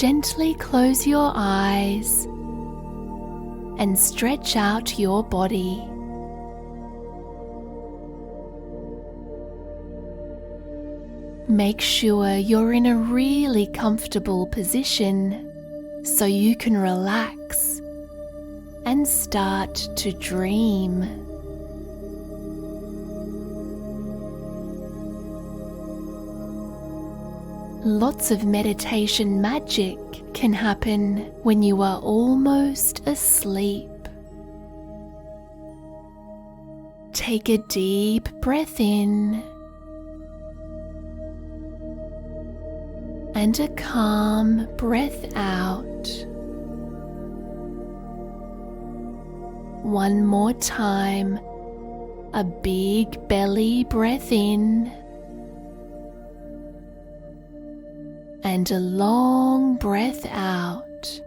Gently close your eyes and stretch out your body. Make sure you're in a really comfortable position so you can relax and start to dream. Lots of meditation magic can happen when you are almost asleep. Take a deep breath in and a calm breath out. One more time, a big belly breath in and a long breath out.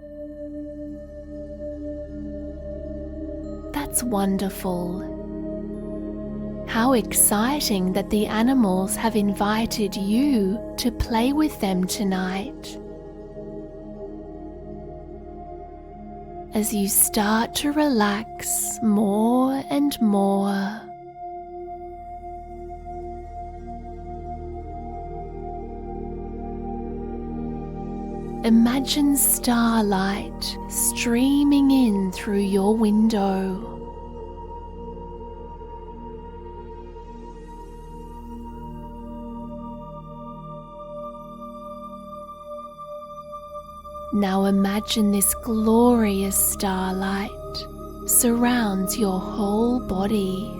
That's wonderful. How exciting that the animals have invited you to play with them tonight. As you start to relax more and more, imagine starlight streaming in through your window. Now imagine this glorious starlight surrounds your whole body.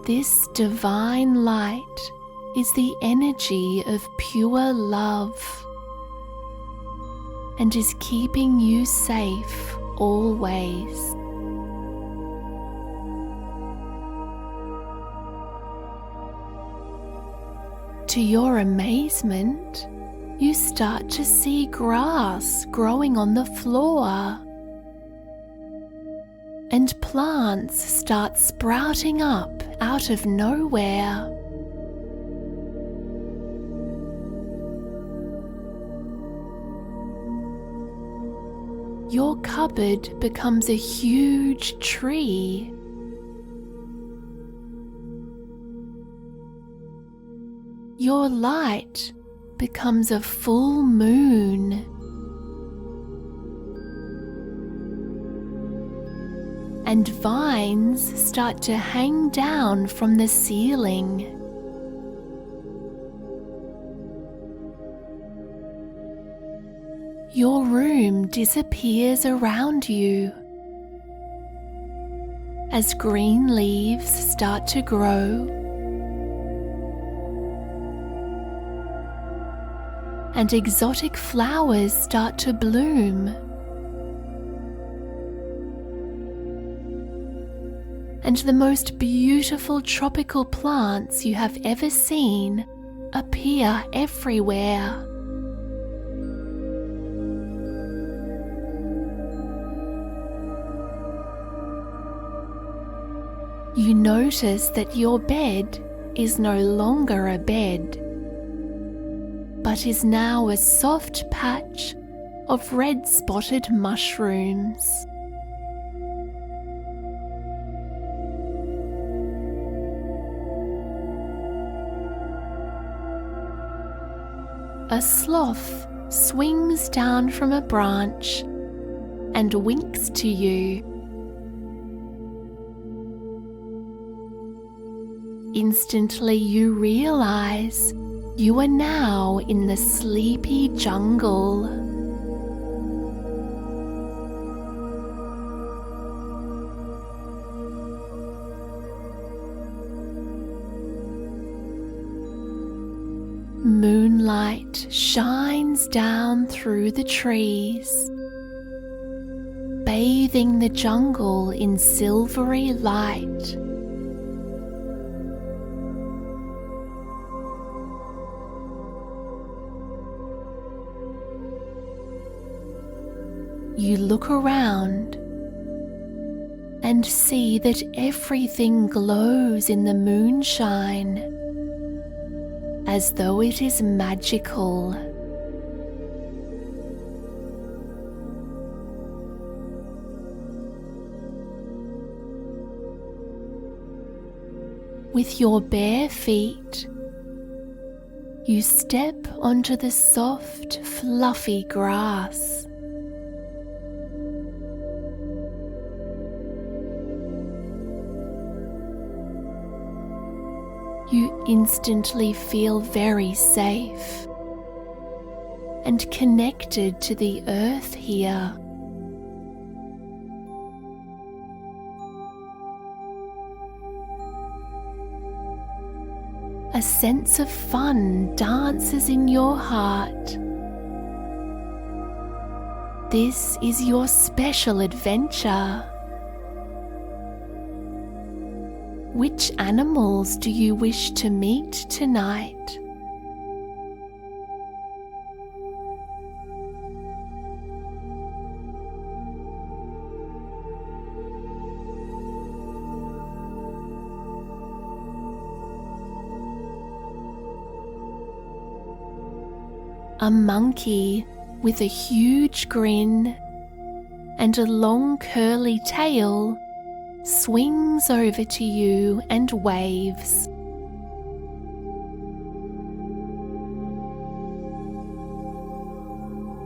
This divine light is the energy of pure love and is keeping you safe always. To your amazement, you start to see grass growing on the floor, and plants start sprouting up out of nowhere. Your cupboard becomes a huge tree. Your light becomes a full moon. And vines start to hang down from the ceiling. Your room disappears around you as green leaves start to grow and exotic flowers start to bloom. And the most beautiful tropical plants you have ever seen appear everywhere. You notice that your bed is no longer a bed, but is now a soft patch of red-spotted mushrooms. A sloth swings down from a branch and winks to you. Instantly you realize you are now in the sleepy jungle. Moonlight shines down through the trees, bathing the jungle in silvery light. You look around and see that everything glows in the moonshine, as though it is magical. With your bare feet, you step onto the soft, fluffy grass. You instantly feel very safe and connected to the earth here. A sense of fun dances in your heart. This is your special adventure. Which animals do you wish to meet tonight? A monkey with a huge grin and a long curly tail swings over to you and waves.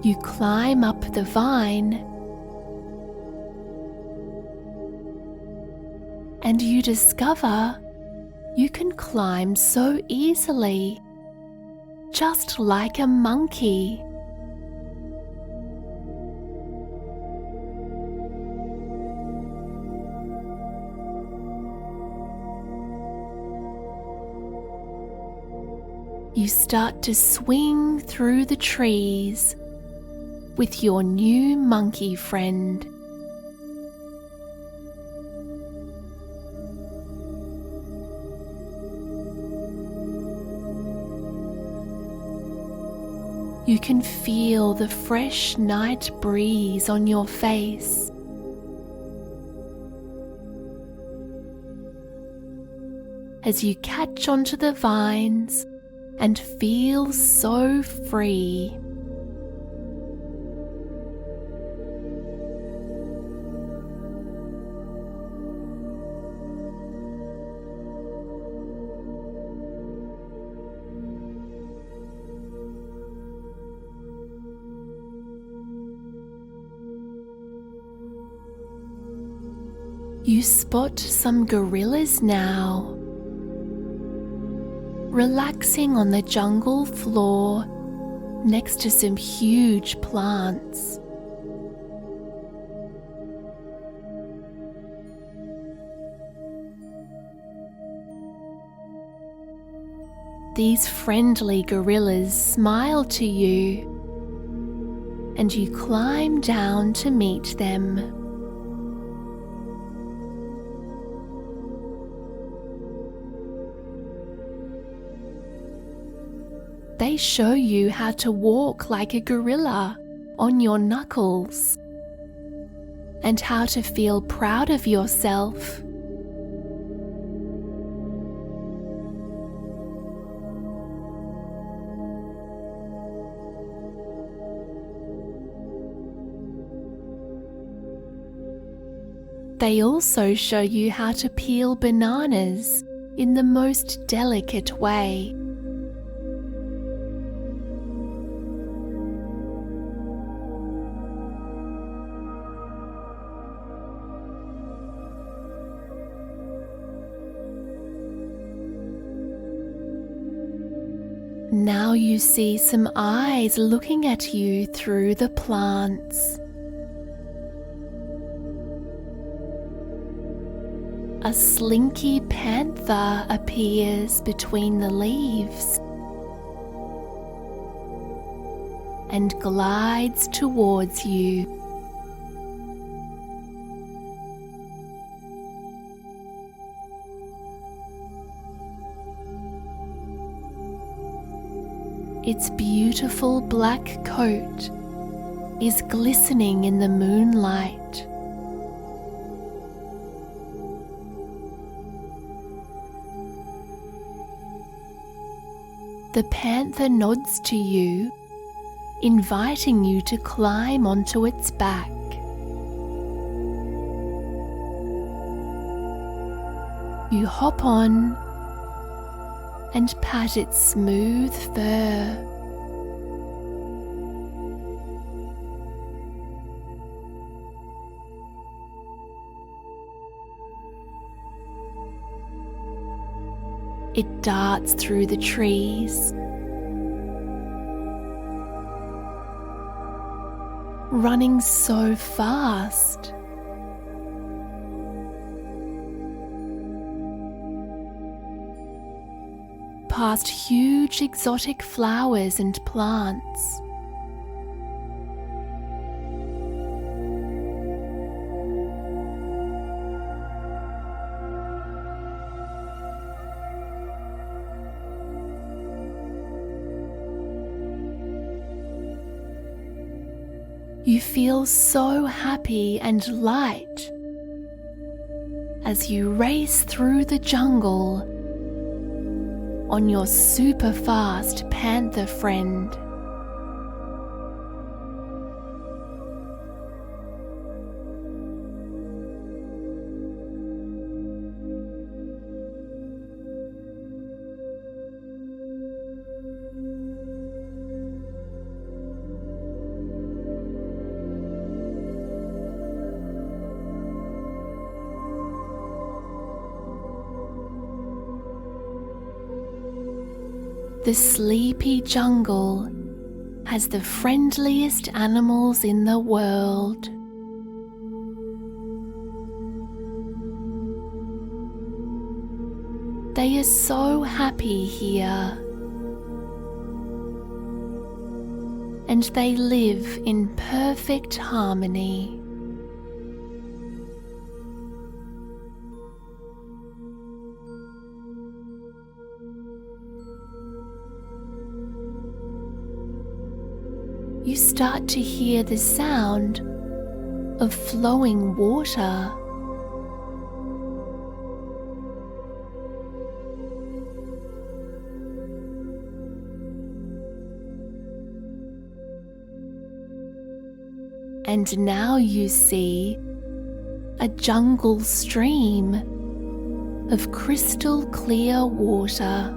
You climb up the vine and you discover you can climb so easily, just like a monkey. You start to swing through the trees with your new monkey friend. You can feel the fresh night breeze on your face. As you catch onto the vines and feel so free. You spot some gorillas now, relaxing on the jungle floor next to some huge plants. These friendly gorillas smile to you, and you climb down to meet them. They show you how to walk like a gorilla on your knuckles and how to feel proud of yourself. They also show you how to peel bananas in the most delicate way. Now you see some eyes looking at you through the plants. A slinky panther appears between the leaves and glides towards you. Its beautiful black coat is glistening in the moonlight. The panther nods to you, inviting you to climb onto its back. You hop on and pat its smooth fur. It darts through the trees, running so fast. Past huge exotic flowers and plants. You feel so happy and light as you race through the jungle on your super fast panther friend. The sleepy jungle has the friendliest animals in the world. They are so happy here, and they live in perfect harmony. You start to hear the sound of flowing water. And now you see a jungle stream of crystal clear water.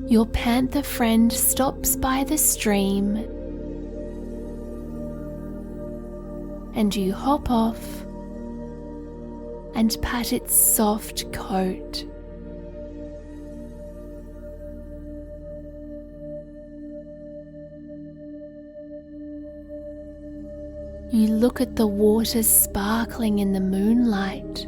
Your panther friend stops by the stream, and you hop off and pat its soft coat. You look at the water sparkling in the moonlight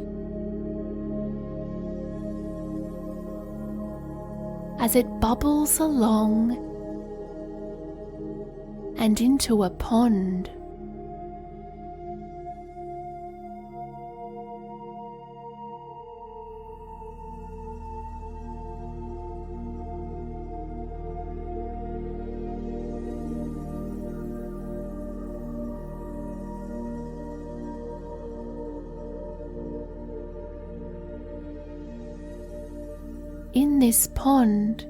as it bubbles along and into a pond. In this pond,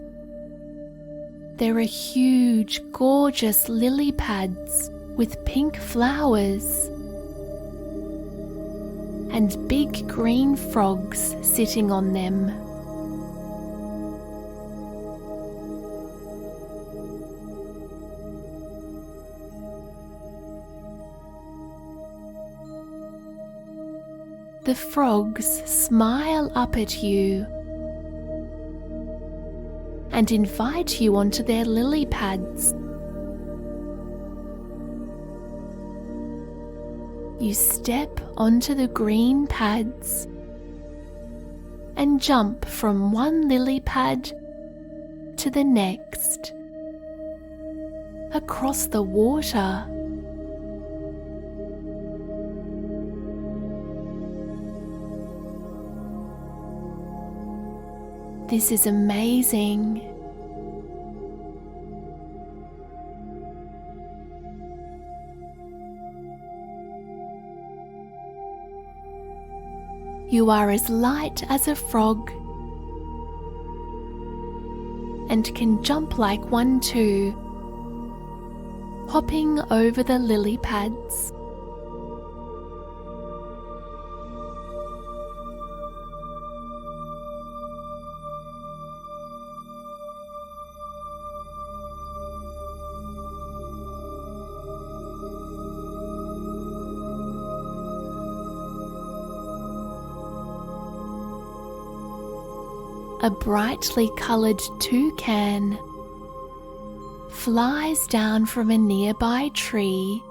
there are huge, gorgeous lily pads with pink flowers and big green frogs sitting on them. The frogs smile up at you and invite you onto their lily pads. You step onto the green pads and jump from one lily pad to the next, across the water. This is amazing. You are as light as a frog and can jump like one too, hopping over the lily pads. A brightly coloured toucan flies down from a nearby tree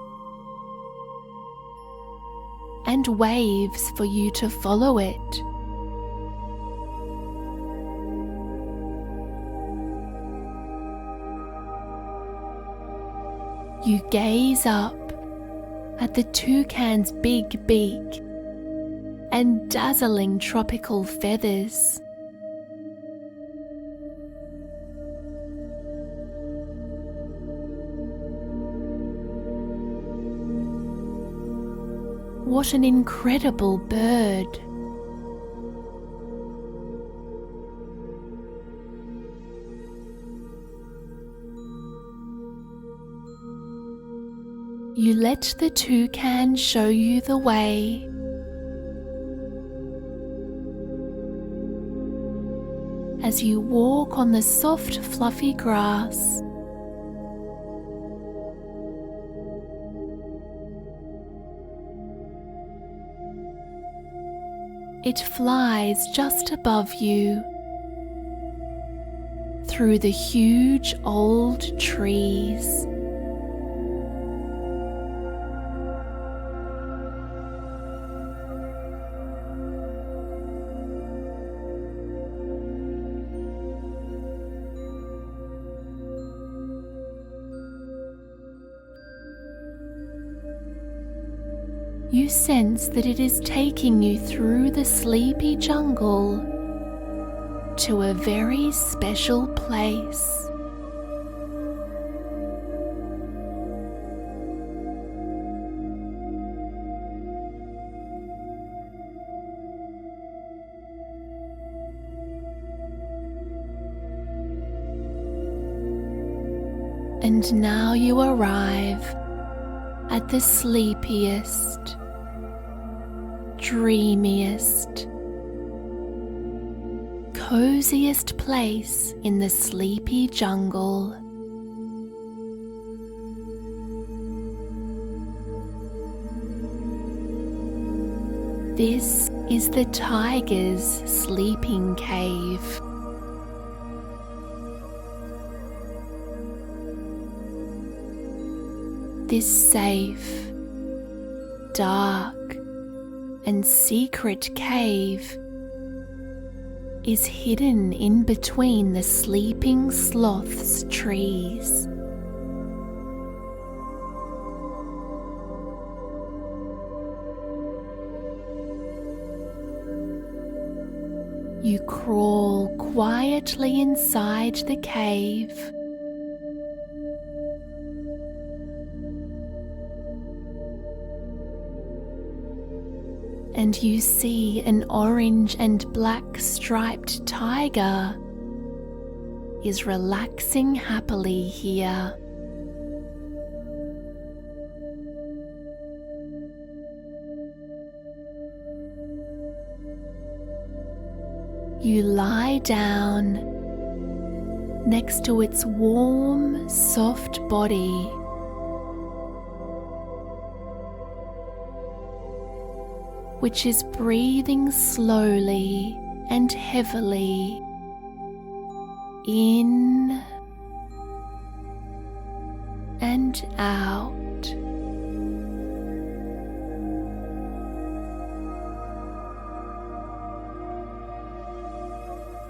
and waves for you to follow it. You gaze up at the toucan's big beak and dazzling tropical feathers. What an incredible bird! You let the toucan show you the way. As you walk on the soft, fluffy grass. It flies just above you, through the huge old trees. You sense that it is taking you through the sleepy jungle to a very special place. And now you arrive at the sleepiest, dreamiest, coziest place in the sleepy jungle. This is the tiger's sleeping cave. This safe, dark, and secret cave is hidden in between the sleeping sloth's trees. You crawl quietly inside the cave. And you see an orange and black striped tiger is relaxing happily here. You lie down next to its warm, soft body. Which is breathing slowly and heavily in and out.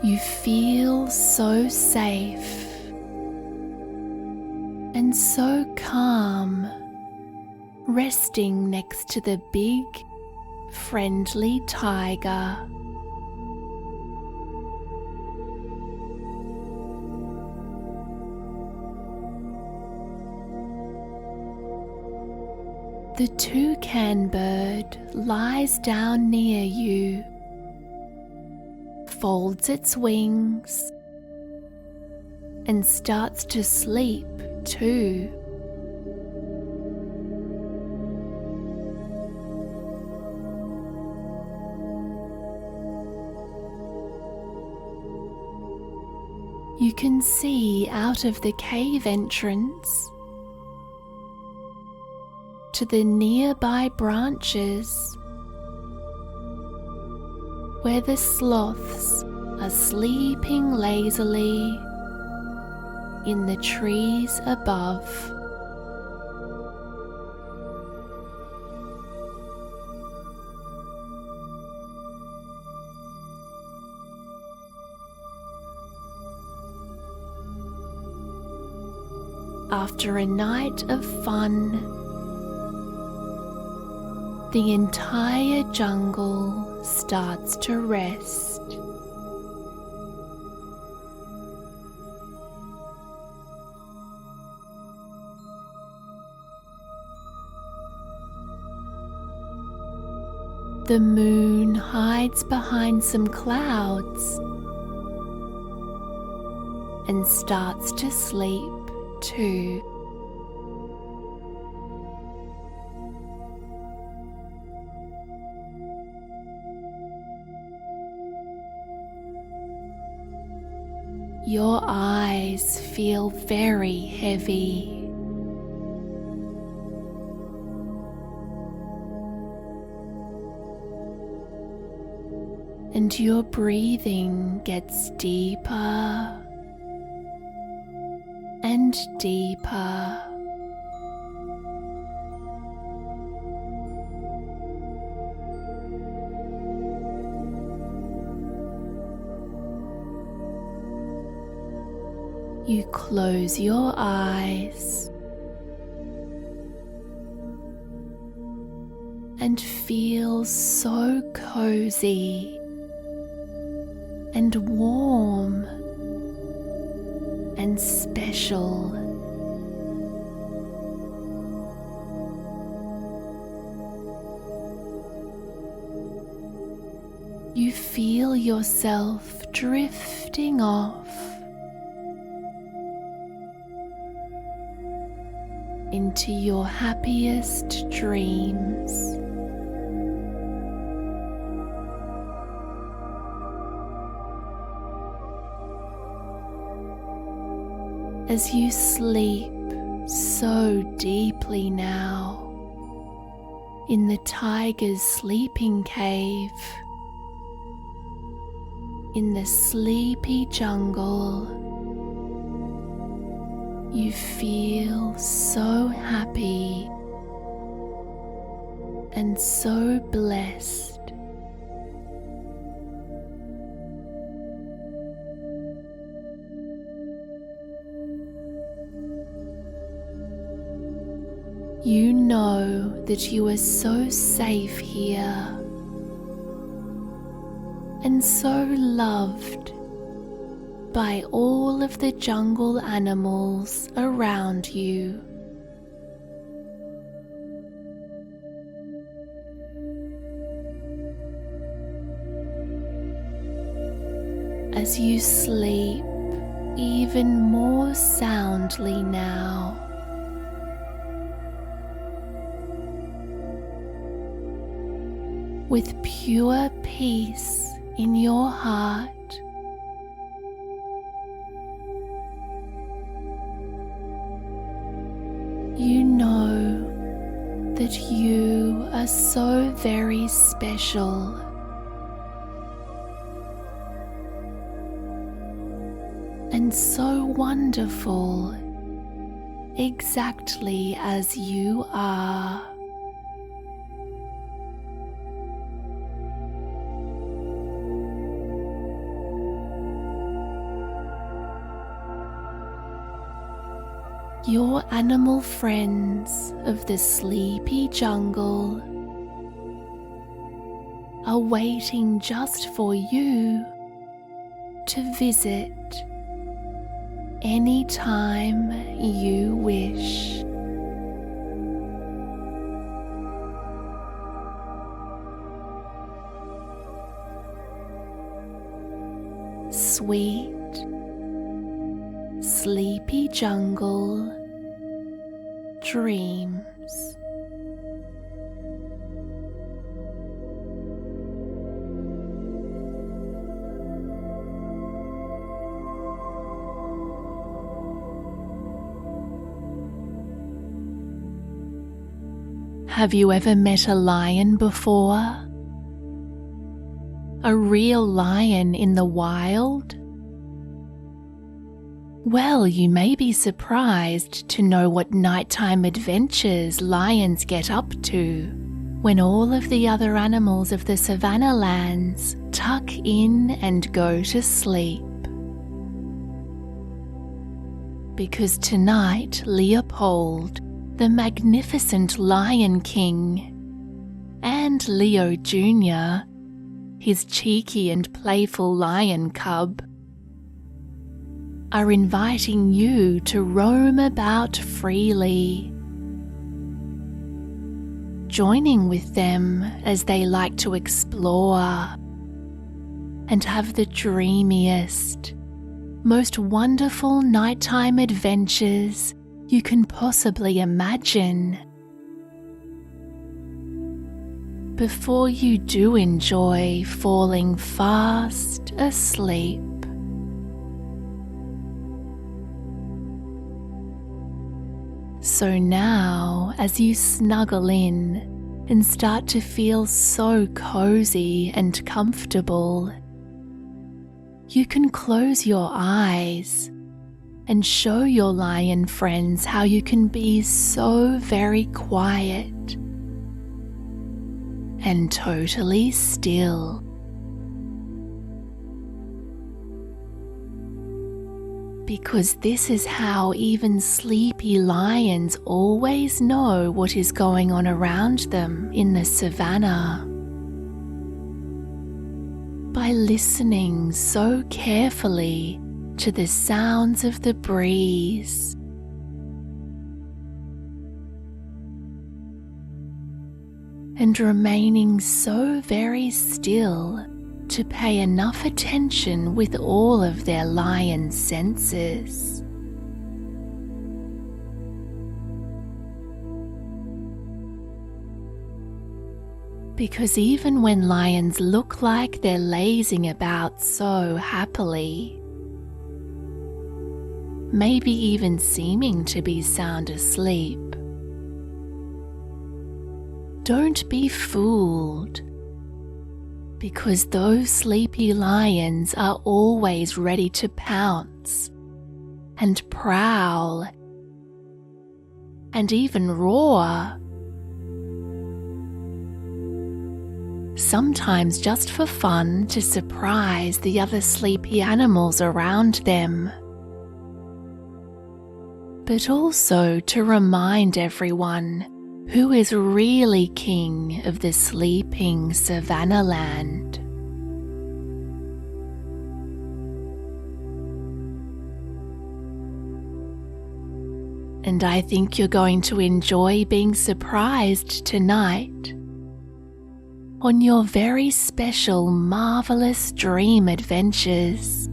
You feel so safe and so calm, resting next to the big, friendly tiger. The toucan bird lies down near you folds its wings and starts to sleep too. You can see out of the cave entrance to the nearby branches where the sloths are sleeping lazily in the trees above. After a night of fun, the entire jungle starts to rest. The moon hides behind some clouds and starts to sleep too. Your eyes feel very heavy. And your breathing gets deeper and deeper. You close your eyes and feel so cozy and warm and special. You feel yourself drifting off into your happiest dreams. As you sleep so deeply now in the tiger's sleeping cave, in the sleepy jungle, you feel so happy and so blessed. You know that you are so safe here and so loved by all of the jungle animals around you. As you sleep even more soundly now, with pure peace in your heart, you know that you are so very special. And so wonderful, exactly as you are. Your animal friends of the sleepy jungle are waiting just for you to visit anytime you wish. sweet, sleepy jungle dreams. Have you ever met a lion before? A real lion in the wild? Well, you may be surprised to know what nighttime adventures lions get up to when all of the other animals of the savannah lands tuck in and go to sleep. Because tonight, Leopold, the magnificent Lion King, and Leo Jr., his cheeky and playful lion cub, are inviting you to roam about freely, joining with them as they like to explore and have the dreamiest, most wonderful nighttime adventures you can possibly imagine. Before you do enjoy falling fast asleep. So now, as you snuggle in and start to feel so cozy and comfortable, you can close your eyes and show your lion friends how you can be so very quiet and totally still. Because this is how even sleepy lions always know what is going on around them in the savannah. By listening so carefully to the sounds of the breeze, and remaining so very still to pay enough attention with all of their lion senses. Because even when lions look like they're lazing about so happily, maybe even seeming to be sound asleep, don't be fooled, because those sleepy lions are always ready to pounce and prowl and even roar, sometimes just for fun to surprise the other sleepy animals around them, but also to remind everyone who is really king of the sleeping savannah land. And I think you're going to enjoy being surprised tonight on your very special, marvelous dream adventures,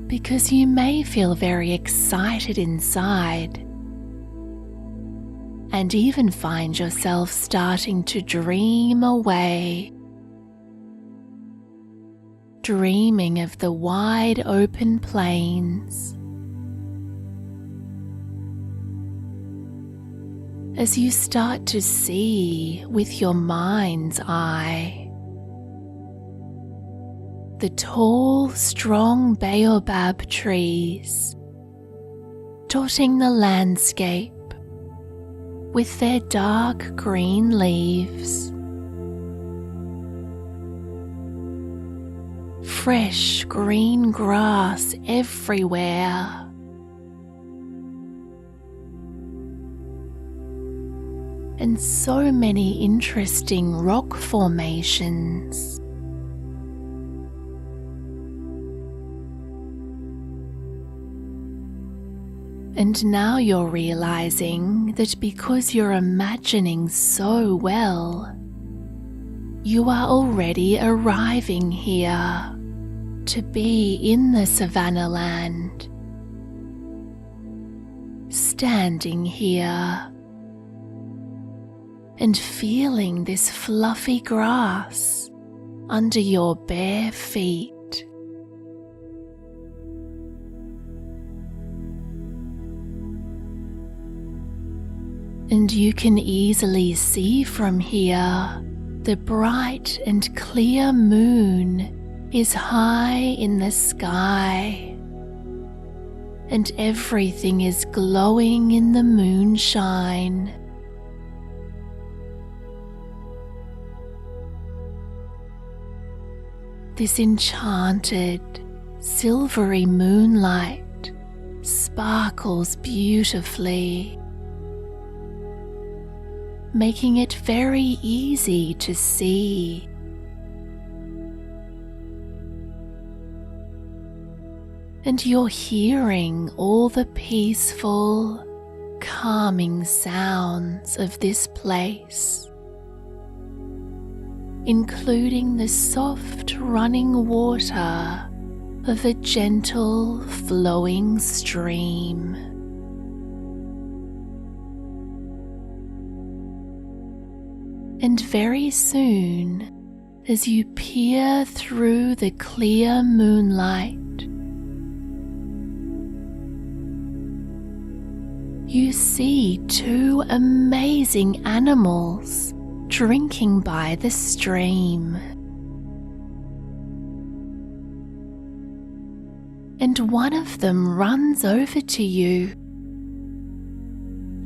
because you may feel very excited inside and even find yourself starting to dream away, dreaming of the wide open plains. As you start to see with your mind's eye the tall, strong baobab trees dotting the landscape with their dark green leaves, fresh green grass everywhere, and so many interesting rock formations. And now you're realizing that because you're imagining so well, you are already arriving here, to be in the savannah land, standing here and feeling this fluffy grass under your bare feet. And you can easily see from here the bright and clear moon is high in the sky, and everything is glowing in the moonshine. This enchanted, silvery moonlight sparkles beautifully, making it very easy to see. And you're hearing all the peaceful, calming sounds of this place, including the soft running water of a gentle flowing stream. And very soon, as you peer through the clear moonlight, you see two amazing animals drinking by the stream. And one of them runs over to you,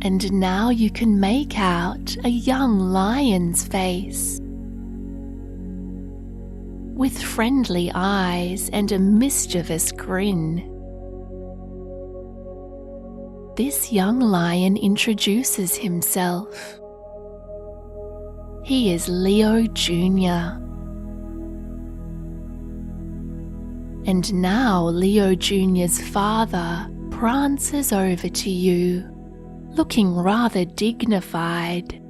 and now you can make out a young lion's face, with friendly eyes and a mischievous grin. This young lion introduces himself. He is Leo Jr. And now Leo Jr.'s father prances over to you, looking rather dignified,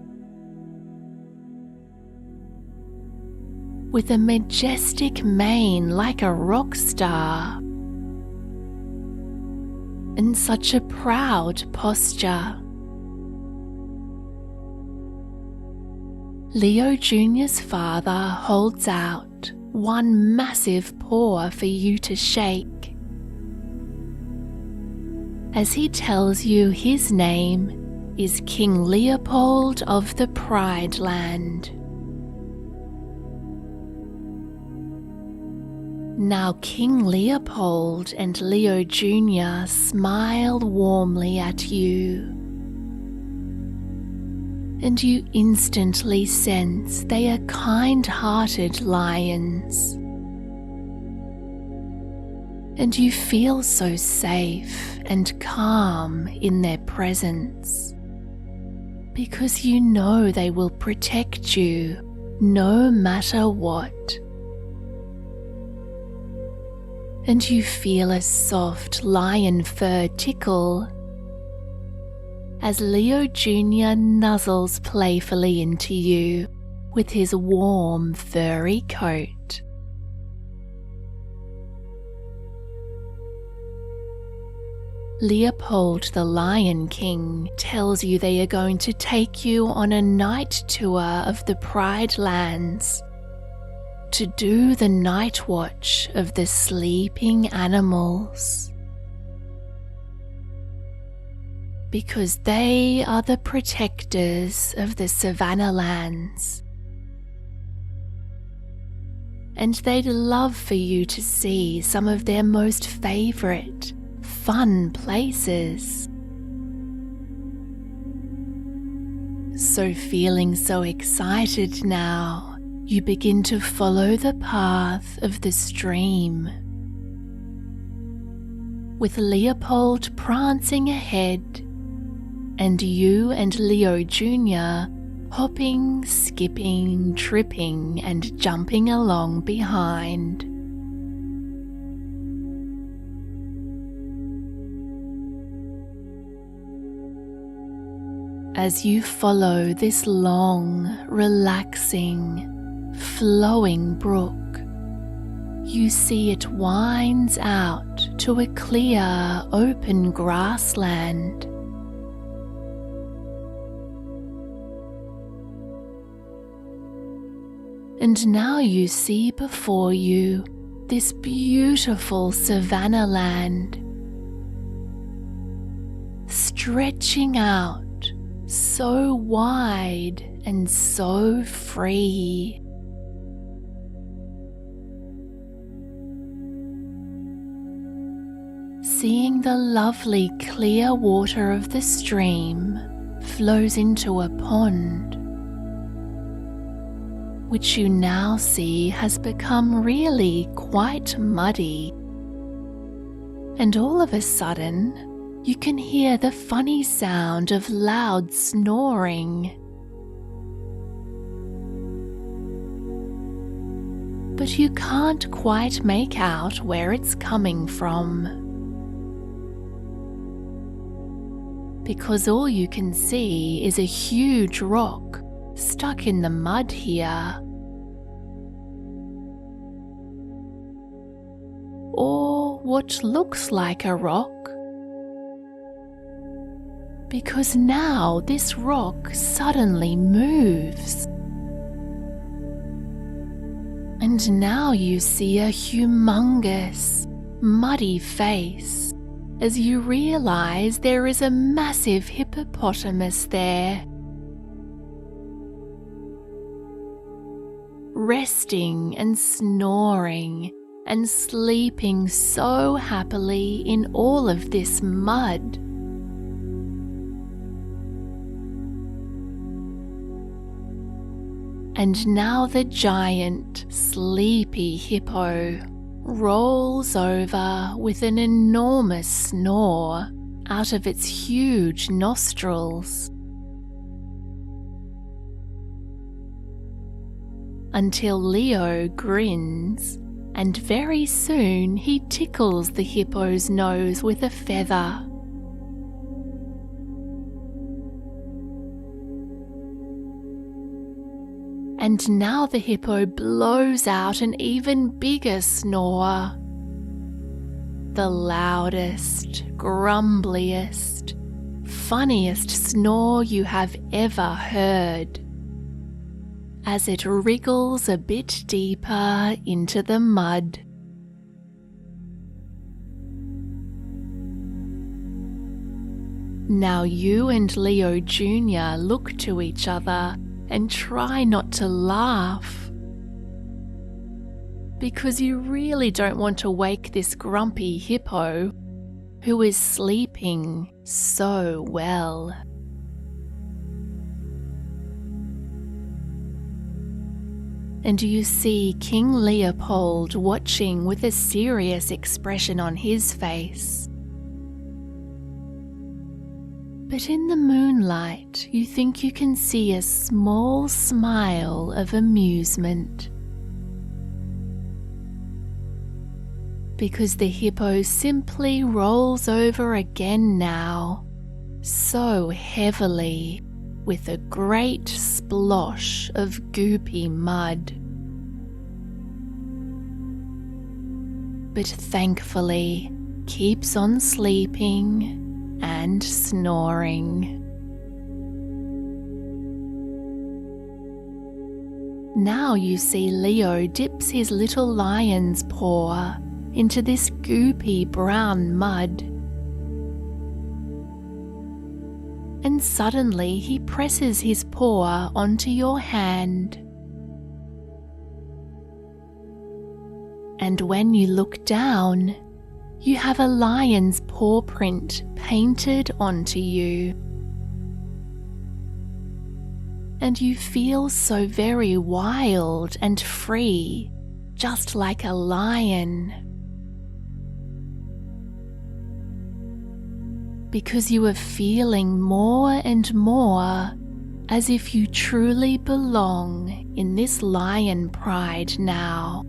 with a majestic mane like a rock star, and such a proud posture. Leo Jr.'s father holds out one massive paw for you to shake, as he tells you his name is King Leopold of the Pride Land. Now King Leopold and Leo Jr. smile warmly at you, and you instantly sense they are kind-hearted lions. And you feel so safe and calm in their presence, because you know they will protect you no matter what. And you feel a soft lion fur tickle as Leo Jr. nuzzles playfully into you with his warm, furry coat. Leopold the Lion King tells you they are going to take you on a night tour of the Pride Lands to do the night watch of the sleeping animals, because they are the protectors of the savannah lands, and they'd love for you to see some of their most favorite fun places. So feeling so excited now, you begin to follow the path of the stream, with Leopold prancing ahead and you and Leo Jr. hopping, skipping, tripping and jumping along behind. As you follow this long, relaxing, flowing brook, you see it winds out to a clear, open grassland. And now you see before you this beautiful savanna land, stretching out so wide and so free. Seeing the lovely clear water of the stream flows into a pond, which you now see has become really quite muddy. And all of a sudden, you can hear the funny sound of loud snoring. But you can't quite make out where it's coming from, because all you can see is a huge rock stuck in the mud here. Or what looks like a rock, because now this rock suddenly moves. And now you see a humongous, muddy face as you realize there is a massive hippopotamus there, resting and snoring and sleeping so happily in all of this mud. And now the giant, sleepy hippo rolls over with an enormous snore out of its huge nostrils, until Leo grins, and very soon he tickles the hippo's nose with a feather. And now the hippo blows out an even bigger snore, the loudest, grumbliest, funniest snore you have ever heard, as it wriggles a bit deeper into the mud. Now you and Leo Jr. look to each other and try not to laugh, because you really don't want to wake this grumpy hippo who is sleeping so well. And you see King Leopold watching with a serious expression on his face. But in the moonlight, you think you can see a small smile of amusement, because the hippo simply rolls over again now, so heavily, with a great splosh of goopy mud. But thankfully keeps on sleeping and snoring. Now you see Leo dips his little lion's paw into this goopy brown mud, and suddenly he presses his paw onto your hand. And when you look down, you have a lion's paw print painted onto you. And you feel so very wild and free, just like a lion. Because you are feeling more and more as if you truly belong in this lion pride now.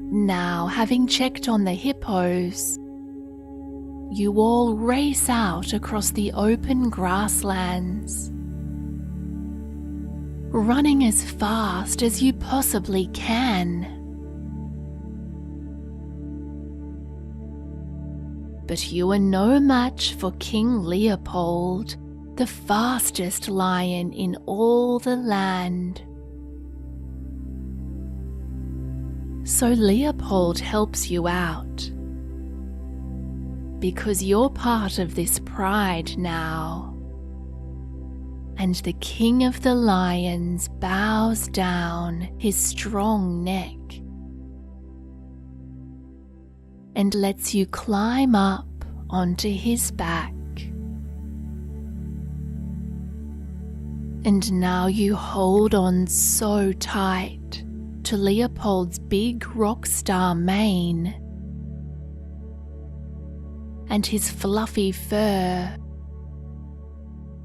Now, having checked on the hippos, you all race out across the open grasslands, running as fast as you possibly can. But you are no match for King Leopold, the fastest lion in all the land. So Leopold helps you out, because you're part of this pride now. And the king of the lions bows down his strong neck and lets you climb up onto his back. And now you hold on so tight to Leopold's big rock star mane and his fluffy fur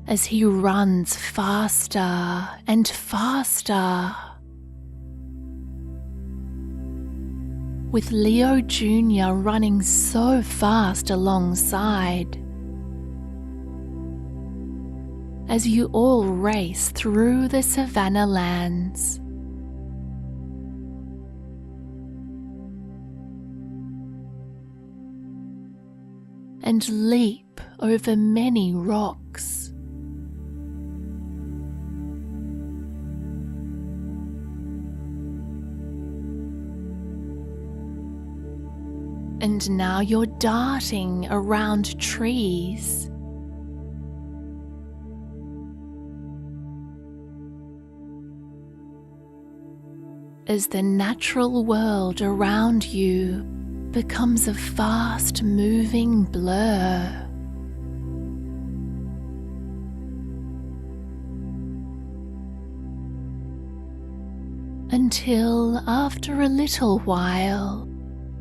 as he runs faster and faster, with Leo Jr. running so fast alongside, as you all race through the savannah lands. And leap over many rocks. And now you're darting around trees. As the natural world around you becomes a fast-moving blur. Until after a little while,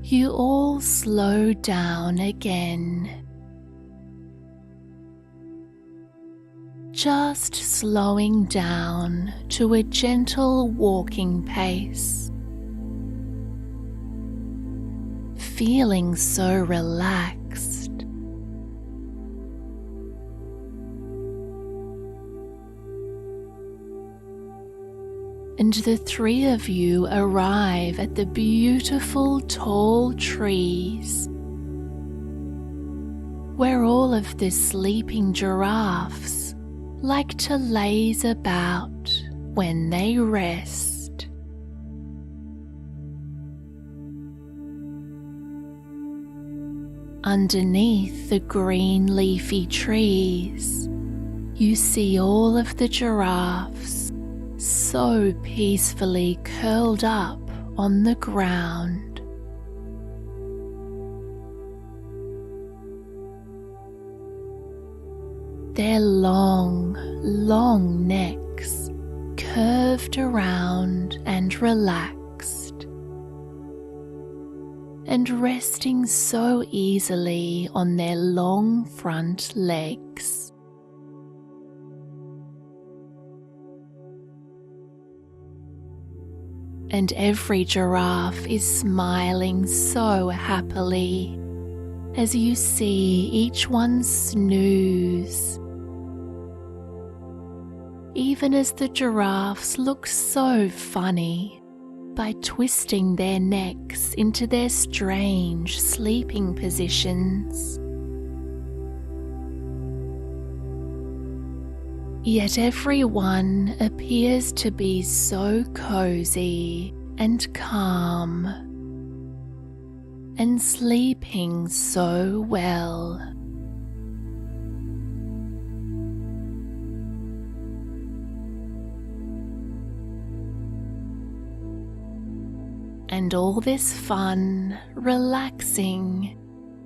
you all slow down again. Just slowing down to a gentle walking pace. Feeling so relaxed. And the three of you arrive at the beautiful tall trees where all of the sleeping giraffes like to laze about when they rest. Underneath the green leafy trees, you see all of the giraffes so peacefully curled up on the ground. Their long, long necks curved around and relaxed, and resting so easily on their long front legs. And every giraffe is smiling so happily as you see each one snooze. Even as the giraffes look so funny by twisting their necks into their strange sleeping positions. Yet everyone appears to be so cozy and calm and sleeping so well. And all this fun, relaxing,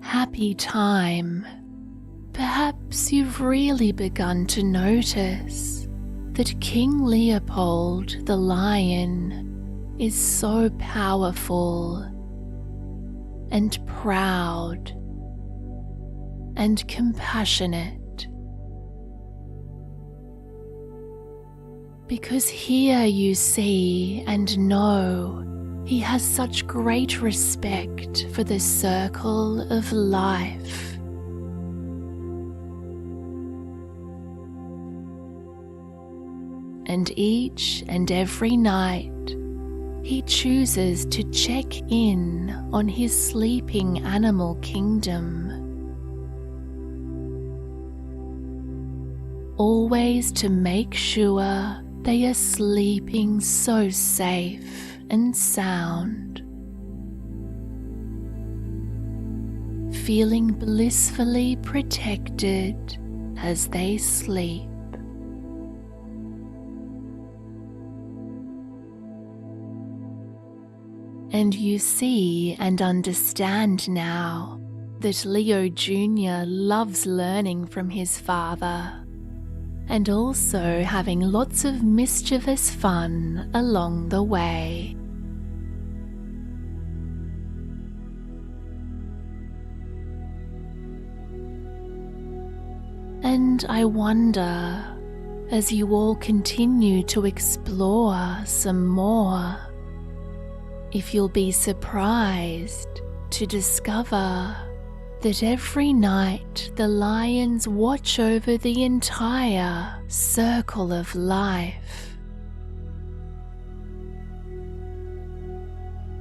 happy time, perhaps you've really begun to notice that King Leopold the lion is so powerful and proud and compassionate. Because here you see and know he has such great respect for the circle of life. and each and every night he chooses to check in on his sleeping animal kingdom, always to make sure they are sleeping so safe and sound, feeling blissfully protected as they sleep. And you see and understand now that Leo Jr. loves learning from his father and also having lots of mischievous fun along the way. And I wonder, as you all continue to explore some more, if you'll be surprised to discover that every night the lions watch over the entire circle of life,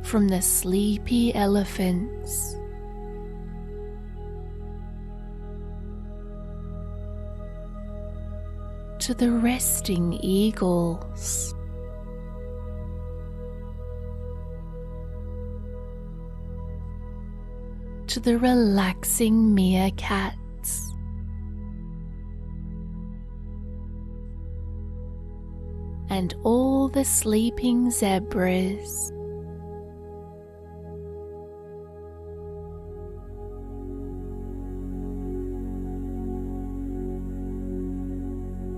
from the sleepy elephants to the resting eagles, to the relaxing meerkats, and all the sleeping zebras.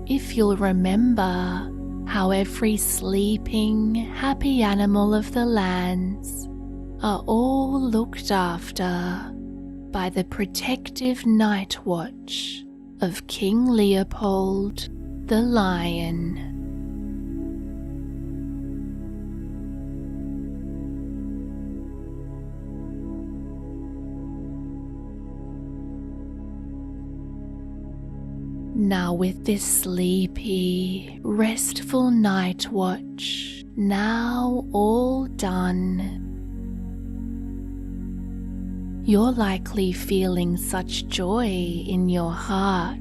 If you'll remember how every sleeping, happy animal of the lands are all looked after by the protective night watch of King Leopold the lion. Now with this sleepy, restful night watch now all done, you're likely feeling such joy in your heart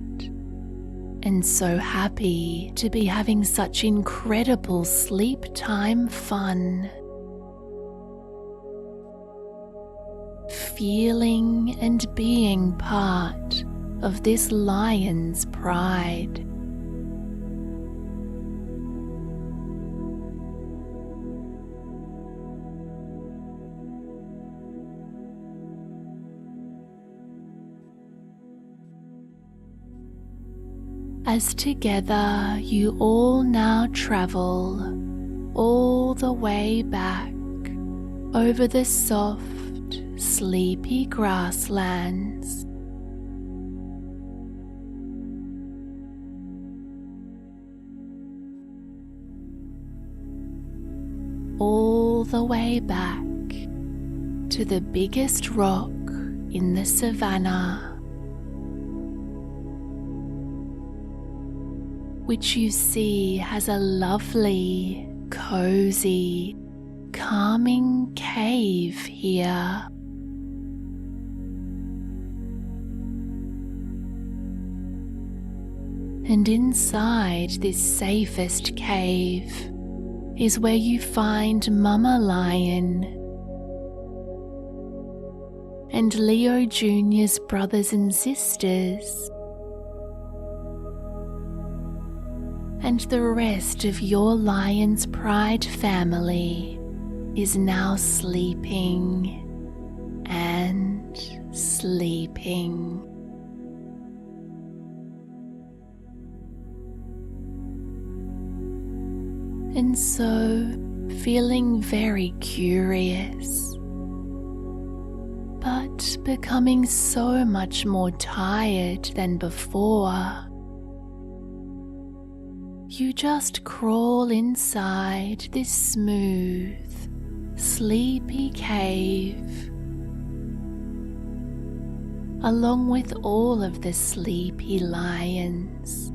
and so happy to be having such incredible sleep time fun, feeling and being part of this lion's pride. As together you all now travel all the way back over the soft, sleepy grasslands, all the way back to the biggest rock in the savannah, which you see has a lovely, cozy, calming cave here. And inside this safest cave is where you find Mama Lion and Leo Jr.'s brothers and sisters, and the rest of your Lion's Pride family is now sleeping and sleeping. And so, feeling very curious, but becoming so much more tired than before, you just crawl inside this smooth, sleepy cave, along with all of the sleepy lions.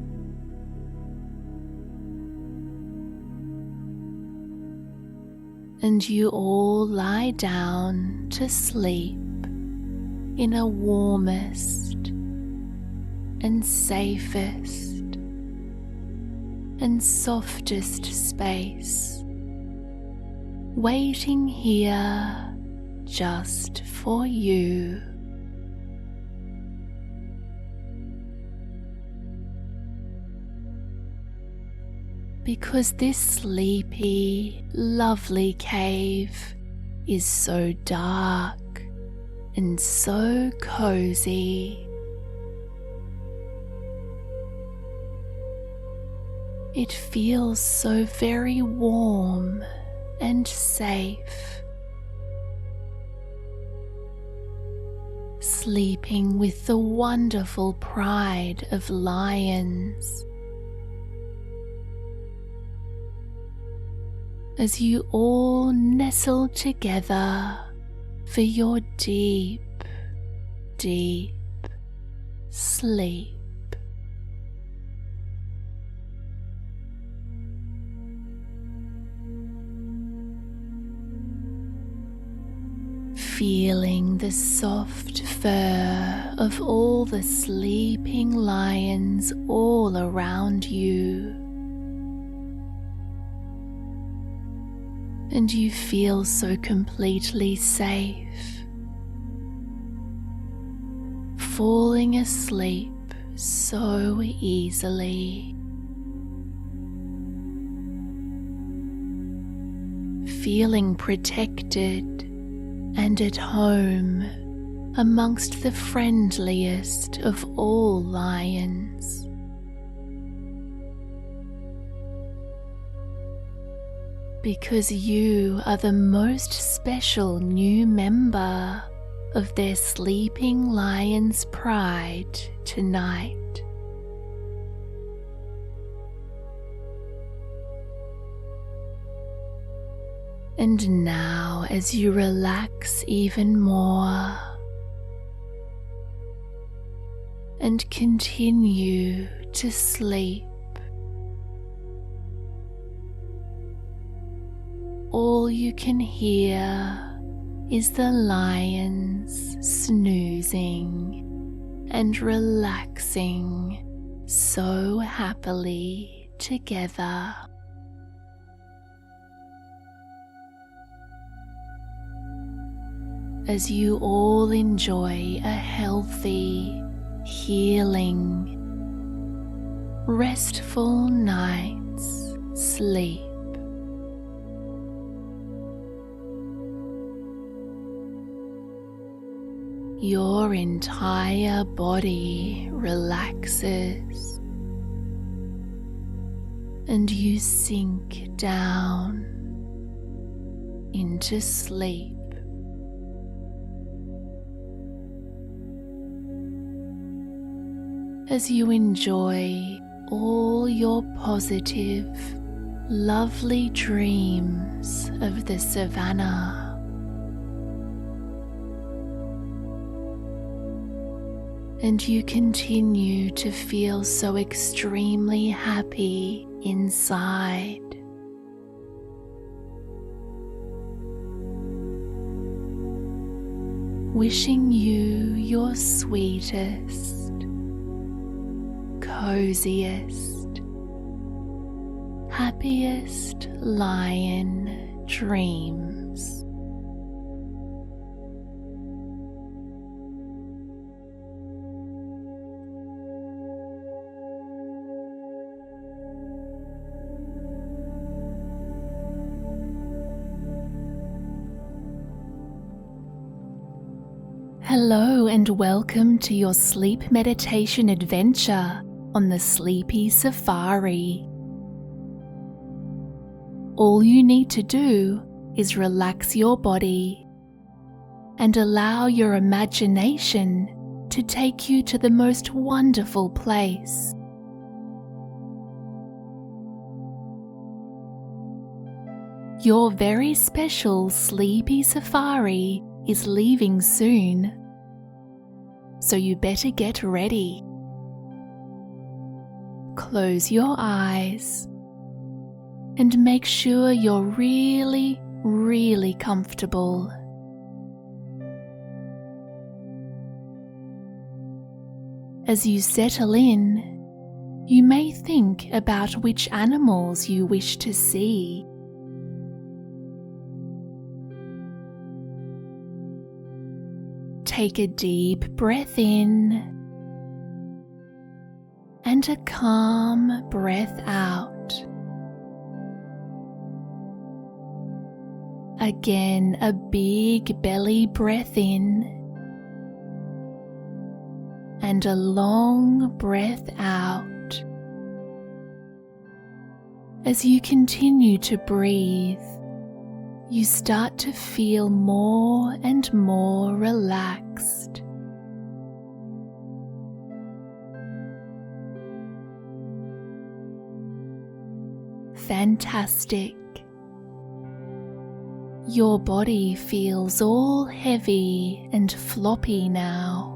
and you all lie down to sleep in a warmest and safest and softest space, waiting here just for you. Because this sleepy, lovely cave is so dark and so cozy. It feels so very warm and safe, sleeping with the wonderful pride of lions. As you all nestle together for your deep, deep sleep. Feeling the soft fur of all the sleeping lions all around you. And you feel so completely safe, falling asleep so easily, feeling protected and at home amongst the friendliest of all lions. Because you are the most special new member of their sleeping lion's pride tonight. And now, as you relax even more and continue to sleep, all you can hear is the lions snoozing and relaxing so happily together. As you all enjoy a healthy, healing, restful night's sleep. Your entire body relaxes and you sink down into sleep. As you enjoy all your positive, lovely dreams of the savannah. And you continue to feel so extremely happy inside. Wishing you your sweetest, coziest, happiest lion dreams. Hello and welcome to your sleep meditation adventure on the Sleepy Safari. All you need to do is relax your body and allow your imagination to take you to the most wonderful place. Your very special Sleepy Safari is leaving soon, so you better get ready. Close your eyes and make sure you're really, really comfortable. As you settle in, you may think about which animals you wish to see. Take a deep breath in and a calm breath out. Again, a big belly breath in and a long breath out. As you continue to breathe, you start to feel more and more relaxed. Fantastic. Your body feels all heavy and floppy now.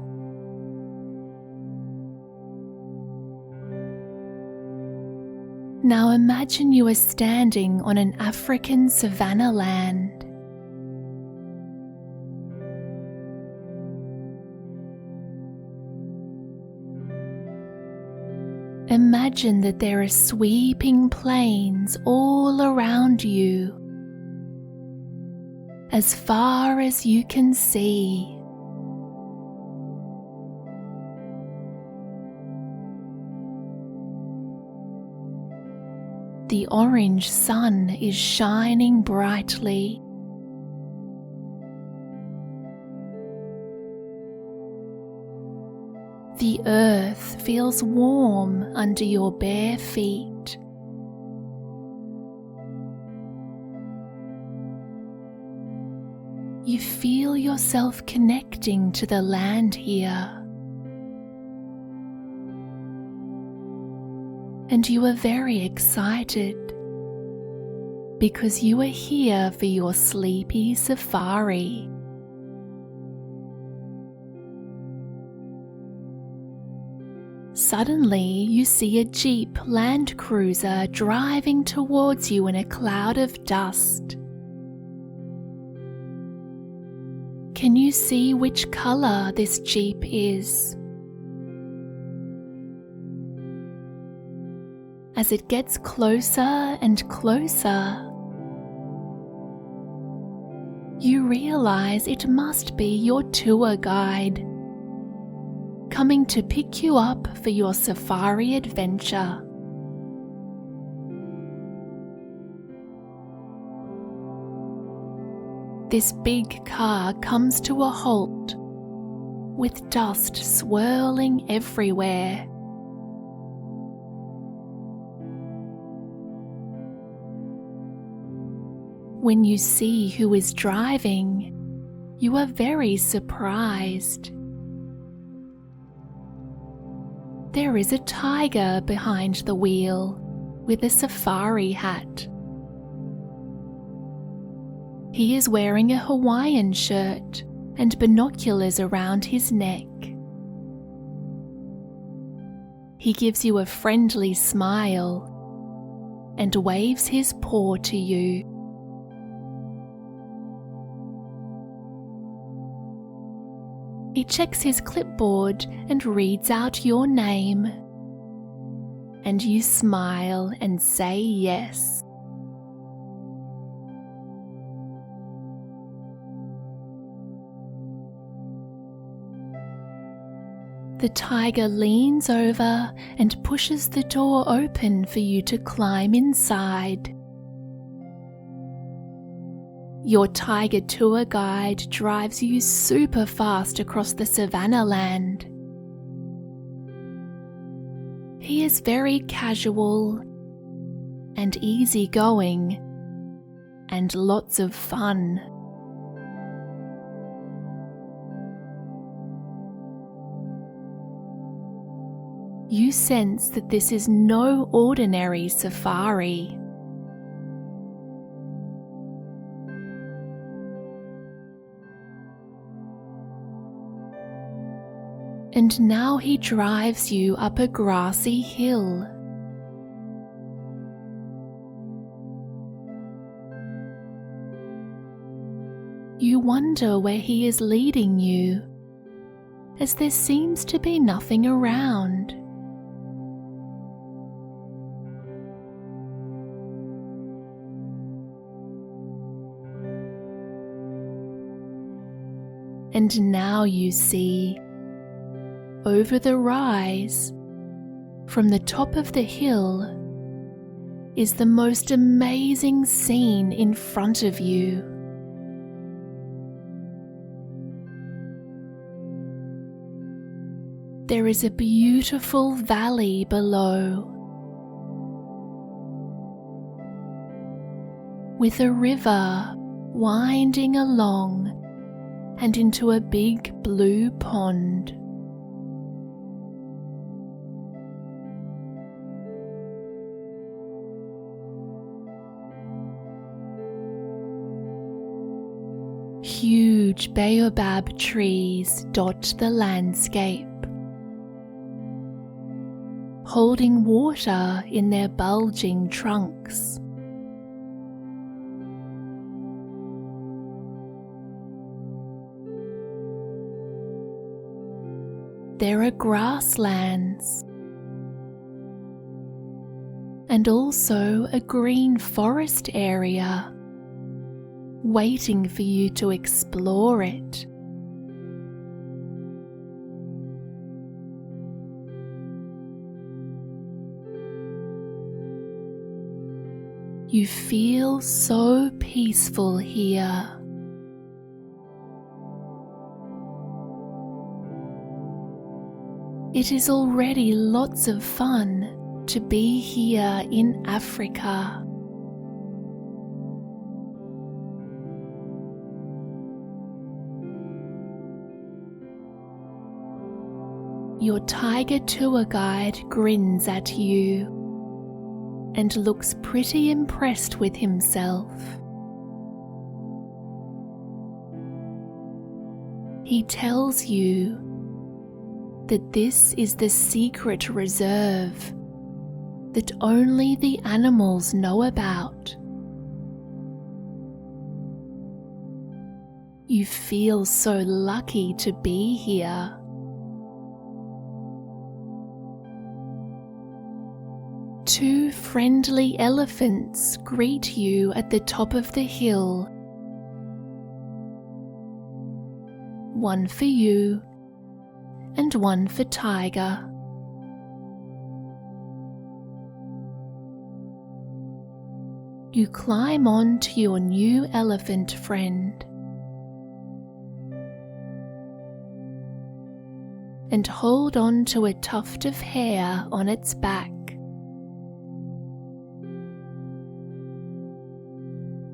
Now imagine you are standing on an African savanna land. Imagine that there are sweeping plains all around you, as far as you can see. The orange sun is shining brightly. The earth feels warm under your bare feet. You feel yourself connecting to the land here. And you are very excited because you are here for your sleepy safari. Suddenly, you see a Jeep Land Cruiser driving towards you in a cloud of dust. Can you see which color this Jeep is? As it gets closer and closer, you realize it must be your tour guide, coming to pick you up for your safari adventure. This big car comes to a halt, with dust swirling everywhere. When you see who is driving, you are very surprised. There is a tiger behind the wheel with a safari hat. He is wearing a Hawaiian shirt and binoculars around his neck. He gives you a friendly smile and waves his paw to you. He checks his clipboard and reads out your name, and you smile and say yes. The tiger leans over and pushes the door open for you to climb inside. Your tiger tour guide drives you super fast across the savanna land. He is very casual and easygoing and lots of fun. You sense that this is no ordinary safari. And now he drives you up a grassy hill. wonder where he is leading you, as there seems to be nothing around. And now you see, over the rise, from the top of the hill, is the most amazing scene in front of you. There is a beautiful valley below, with a river winding along and into a big blue pond. Huge baobab trees dot the landscape, holding water in their bulging trunks. There are grasslands, and also a green forest area waiting for you to explore it. You feel so peaceful here. It is already lots of fun to be here in Africa. Your tiger tour guide grins at you and looks pretty impressed with himself. He tells you that this is the secret reserve that only the animals know about. You feel so lucky to be here. Two friendly elephants greet you at the top of the hill. One for you and one for Tiger. You climb on to your new elephant friend and hold on to a tuft of hair on its back.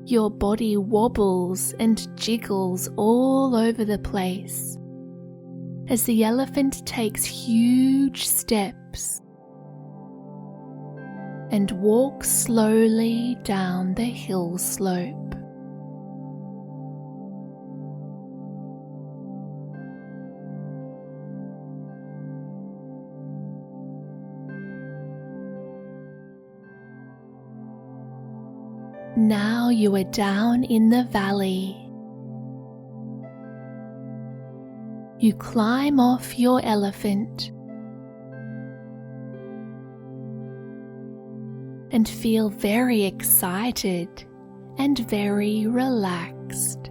Your body wobbles and jiggles all over the place as the elephant takes huge steps and walks slowly down the hill slope. Now you are down in the valley. You climb off your elephant and feel very excited and very relaxed.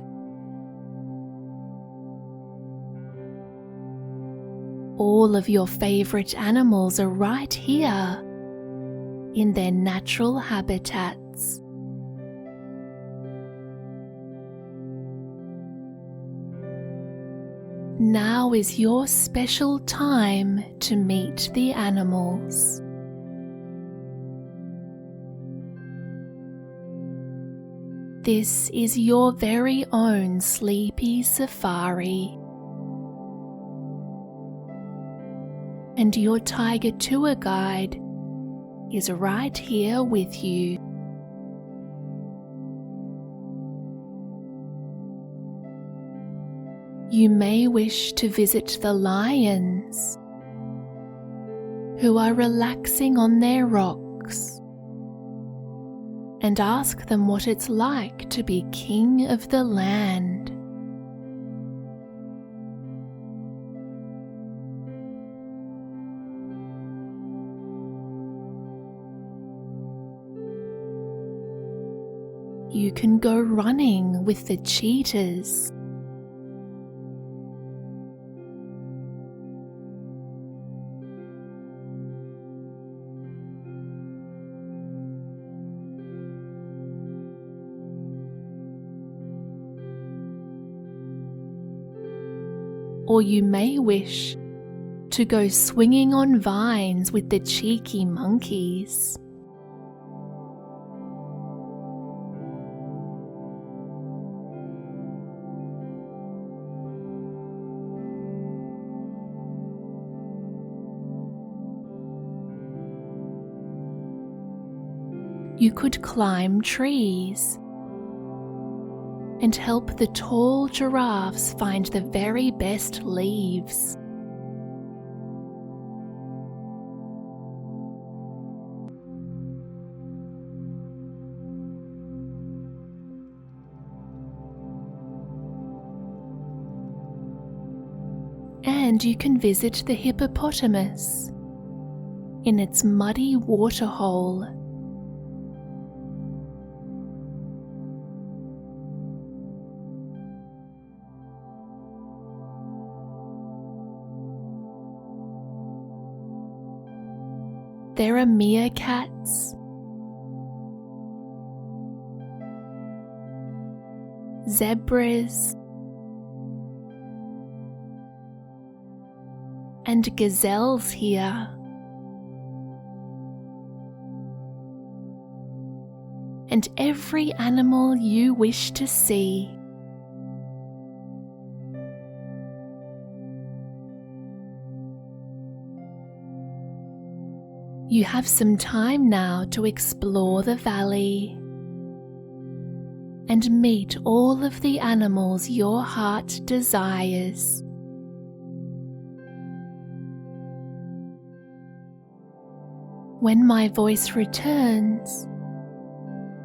All of your favorite animals are right here in their natural habitats. Now is your special time to meet the animals. This is your very own sleepy safari. And your tiger tour guide is right here with you. You may wish to visit the lions, who are relaxing on their rocks, and ask them what it's like to be king of the land. You can go running with the cheetahs. Or you may wish to go swinging on vines with the cheeky monkeys. You could climb trees and help the tall giraffes find the very best leaves. And you can visit the hippopotamus in its muddy waterhole. There are meerkats, zebras, and gazelles here. And every animal you wish to see. You have some time now to explore the valley and meet all of the animals your heart desires. When my voice returns,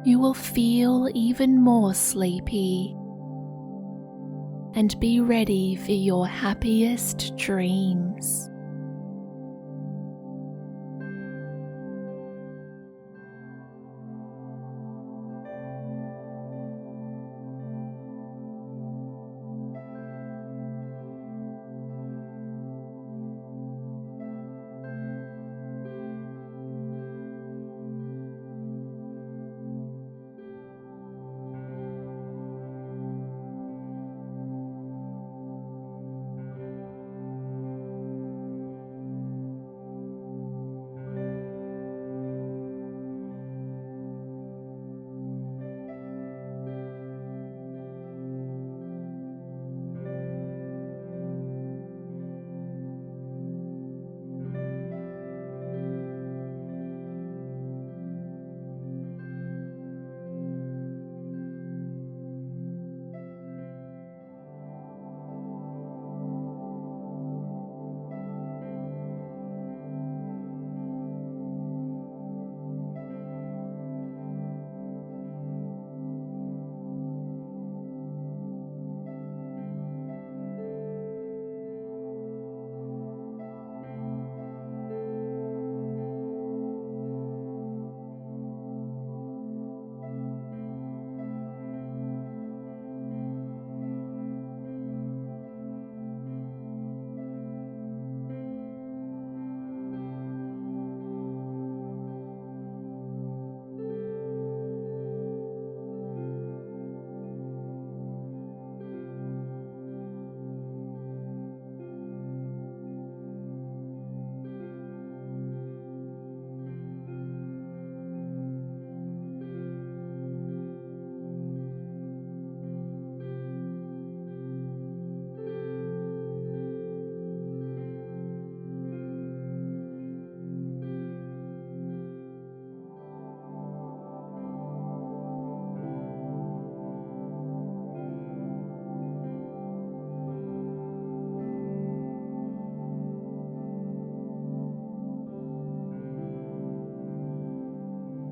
you will feel even more sleepy and be ready for your happiest dreams.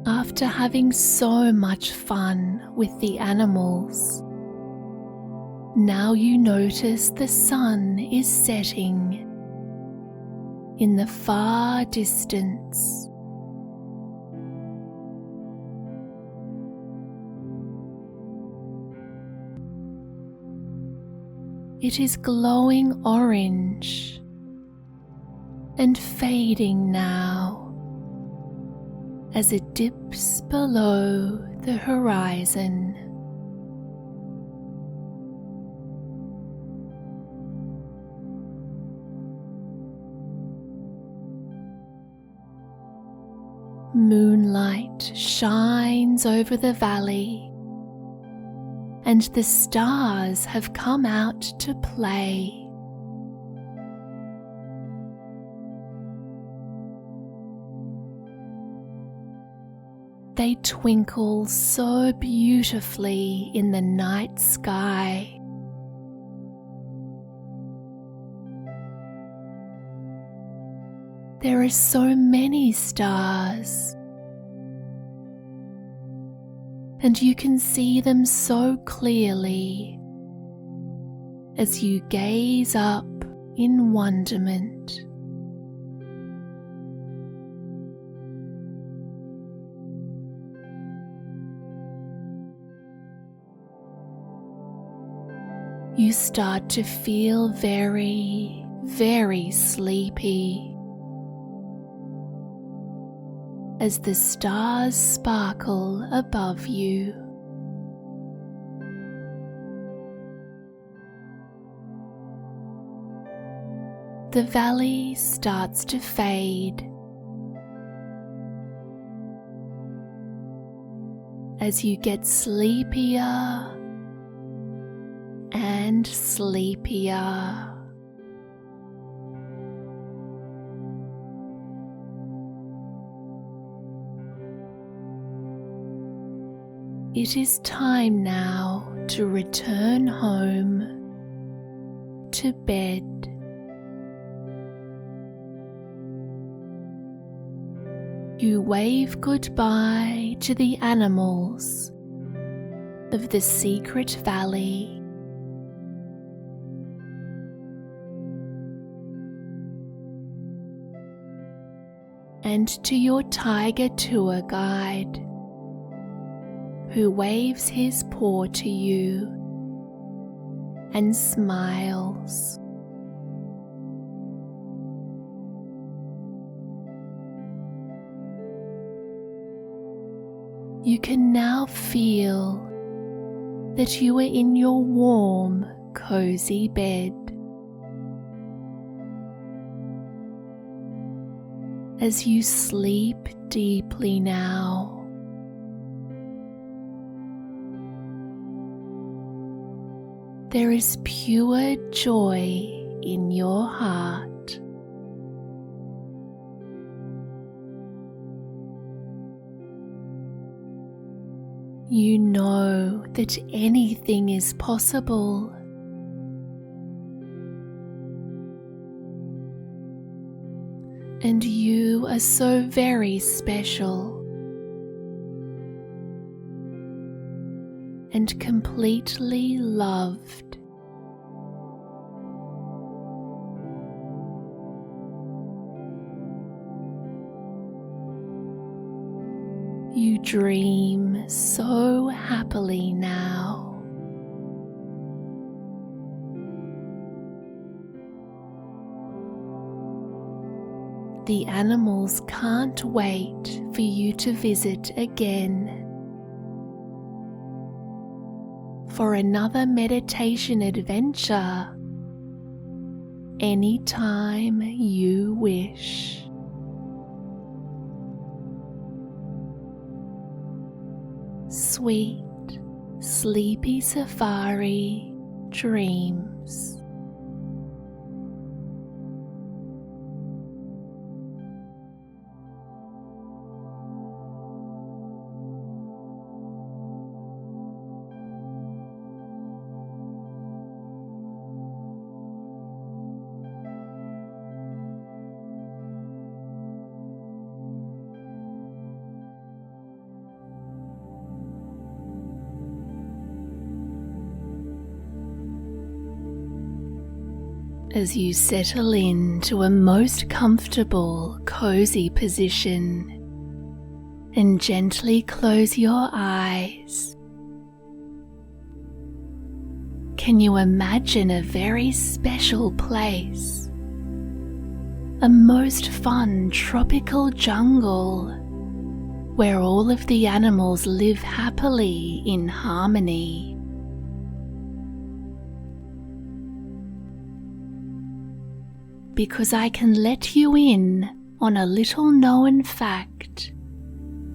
After having so much fun with the animals, now you notice the sun is setting in the far distance. It is glowing orange and fading now as it dips below the horizon. Moonlight shines over the valley, and the stars have come out to play. They twinkle so beautifully in the night sky. There are so many stars, and you can see them so clearly as you gaze up in wonderment. You start to feel very, very sleepy as the stars sparkle above you. The valley starts to fade as you get sleepier and sleepier. It is time now to return home to bed. You wave goodbye to the animals of the secret valley. And to your tiger tour guide, who waves his paw to you and smiles. You can now feel that you are in your warm, cozy bed. As you sleep deeply now, there is pure joy in your heart. You know that anything is possible. And you are so very special and completely loved. You dream so happily now. The animals can't wait for you to visit again for another meditation adventure anytime you wish. Sweet, sleepy safari dreams. As you settle into a most comfortable, cozy position and gently close your eyes, can you imagine a very special place? A most fun tropical jungle where all of the animals live happily in harmony. Because I can let you in on a little known fact.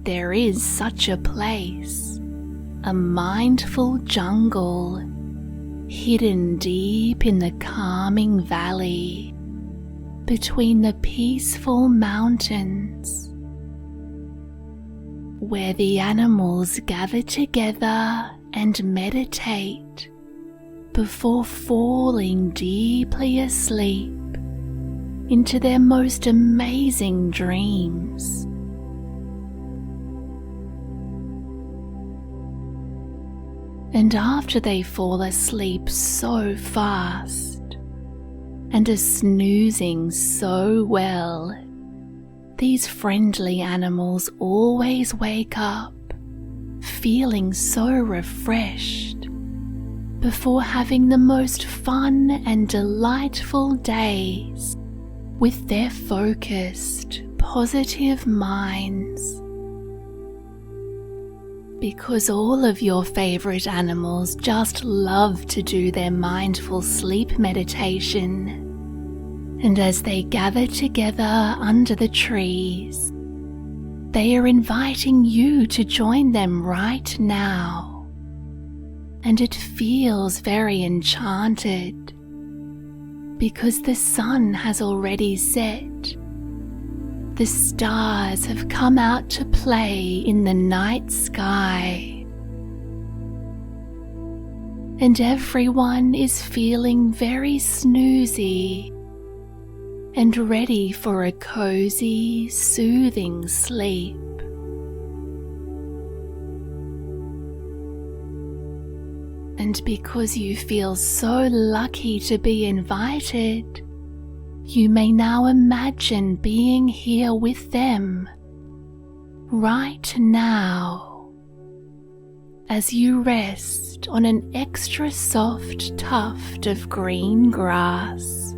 There is such a place, a mindful jungle, hidden deep in the calming valley, between the peaceful mountains, where the animals gather together and meditate before falling deeply asleep into their most amazing dreams. And after they fall asleep so fast and are snoozing so well, these friendly animals always wake up feeling so refreshed before having the most fun and delightful days with their focused, positive minds. Because all of your favorite animals just love to do their mindful sleep meditation. And as they gather together under the trees, they are inviting you to join them right now. And it feels very enchanted because the sun has already set. The stars have come out to play in the night sky. And everyone is feeling very snoozy and ready for a cozy, soothing sleep. And because you feel so lucky to be invited, you may now imagine being here with them right now as you rest on an extra soft tuft of green grass.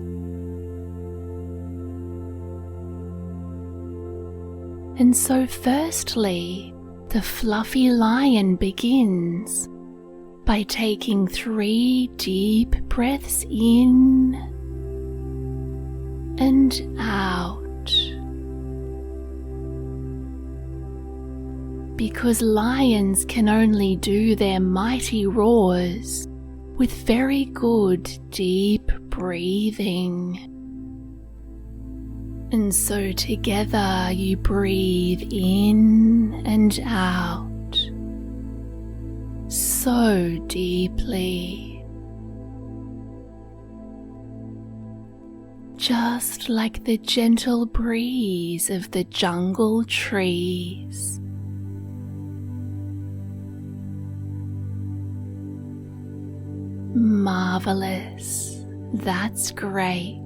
And so firstly, the fluffy lion begins by taking 3 deep breaths in and out. Because lions can only do their mighty roars with very good deep breathing. And so together you breathe in and out so deeply, just like the gentle breeze of the jungle trees. Marvelous, that's great.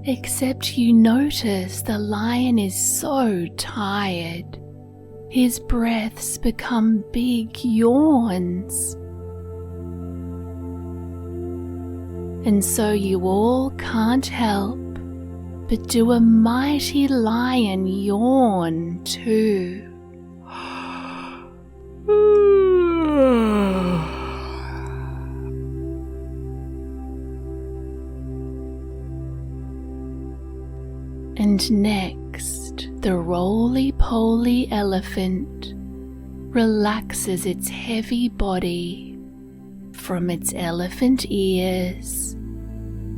Except you notice the lion is so tired. His breaths become big yawns. And so you all can't help but do a mighty lion yawn too. And next, the roly-poly elephant relaxes its heavy body from its elephant ears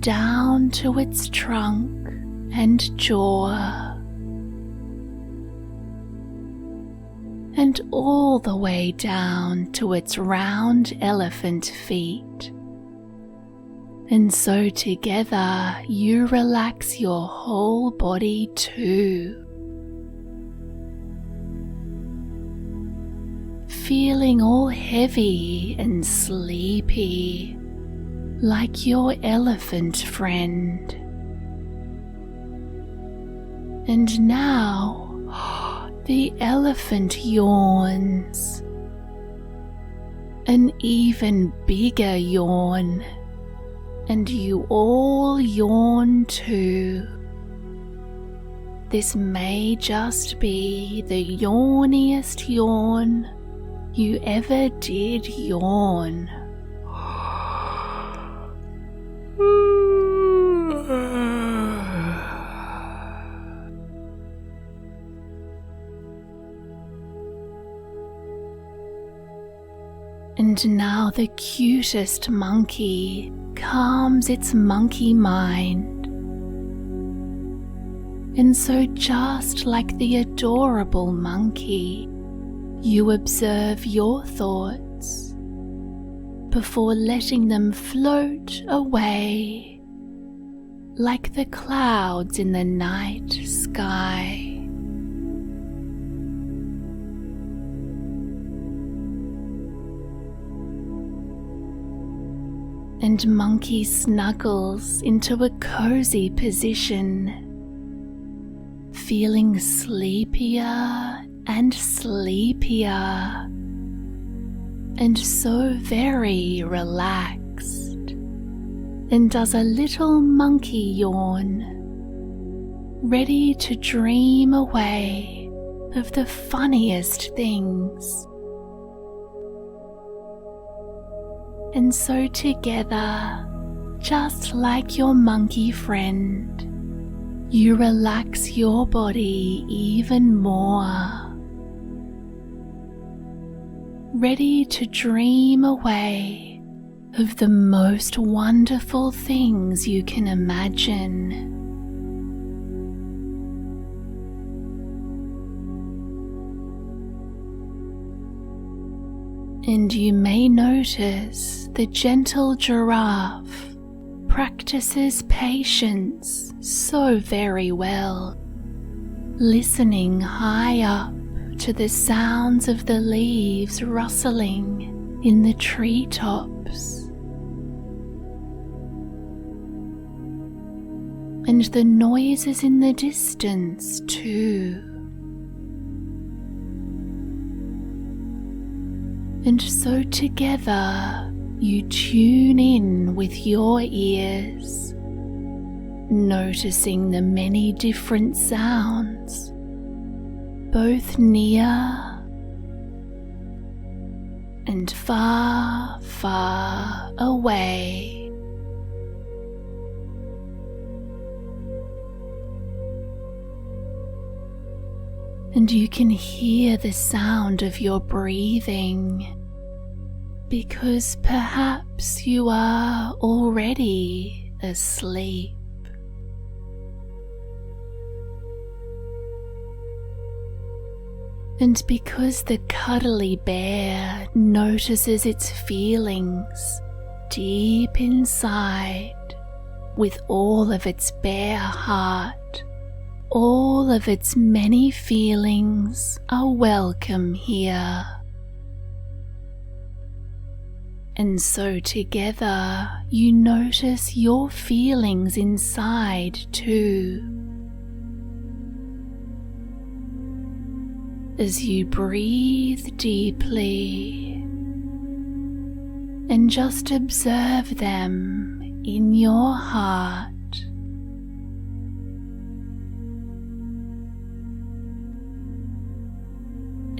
down to its trunk and jaw, and all the way down to its round elephant feet. And so together you relax your whole body too, feeling all heavy and sleepy like your elephant friend. And now the elephant yawns, an even bigger yawn, and you all yawn too. This may just be the yawniest yawn you ever did yawn. And now the cutest monkey calms its monkey mind. And so just like the adorable monkey, you observe your thoughts before letting them float away like the clouds in the night sky. And monkey snuggles into a cozy position, feeling sleepier and sleepier, and so very relaxed, and does a little monkey yawn, ready to dream away of the funniest things. And so together, just like your monkey friend, you relax your body even more, ready to dream away of the most wonderful things you can imagine. And you may notice the gentle giraffe practices patience so very well, listening high up to the sounds of the leaves rustling in the treetops, and the noises in the distance too. And so together you tune in with your ears, noticing the many different sounds, both near and far, far away. And you can hear the sound of your breathing, because perhaps you are already asleep. And because the cuddly bear notices its feelings deep inside, with all of its bare heart, all of its many feelings are welcome here. And so together you notice your feelings inside too, as you breathe deeply and just observe them in your heart.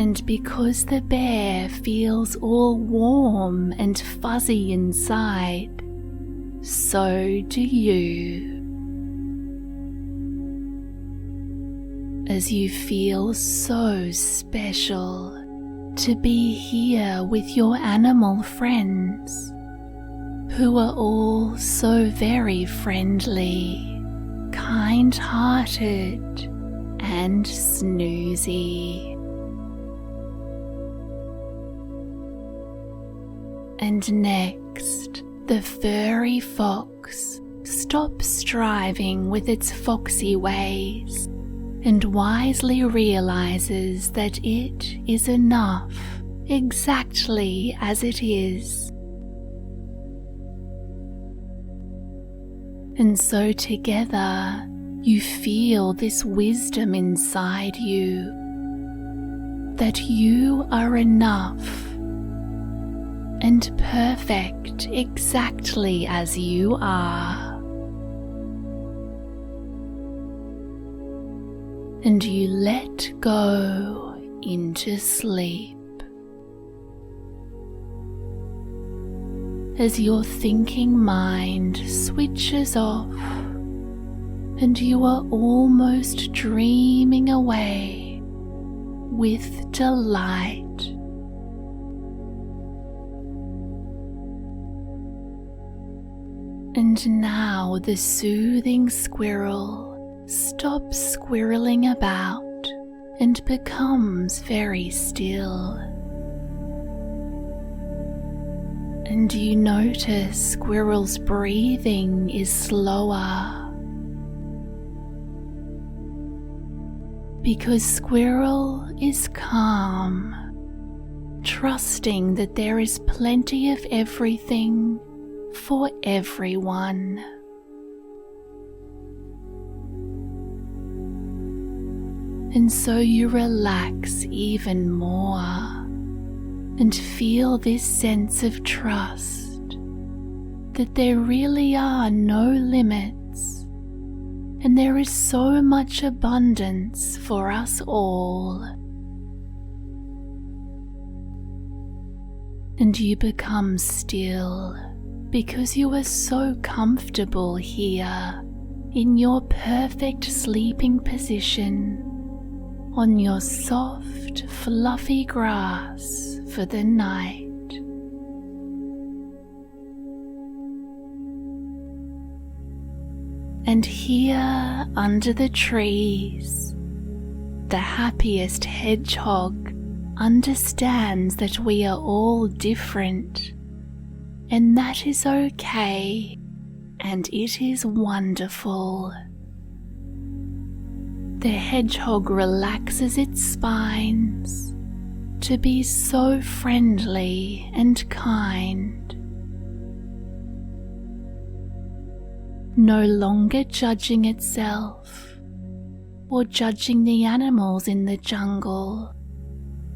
And because the bear feels all warm and fuzzy inside, so do you. As you feel so special to be here with your animal friends, who are all so very friendly, kind-hearted, and snoozy. And next, the furry fox stops striving with its foxy ways and wisely realizes that it is enough exactly as it is. And so together you feel this wisdom inside you, that you are enough, and perfect exactly as you are. And you let go into sleep. As your thinking mind switches off and you are almost dreaming away with delight. And now the soothing squirrel stops squirreling about and becomes very still. And you notice Squirrel's breathing is slower, because Squirrel is calm, trusting that there is plenty of everything for everyone. And so you relax even more and feel this sense of trust that there really are no limits and there is so much abundance for us all. And you become still because you are so comfortable here in your perfect sleeping position on your soft, fluffy grass for the night. And here under the trees, the happiest hedgehog understands that we are all different, and that is okay, and it is wonderful. The hedgehog relaxes its spines to be so friendly and kind, no longer judging itself or judging the animals in the jungle,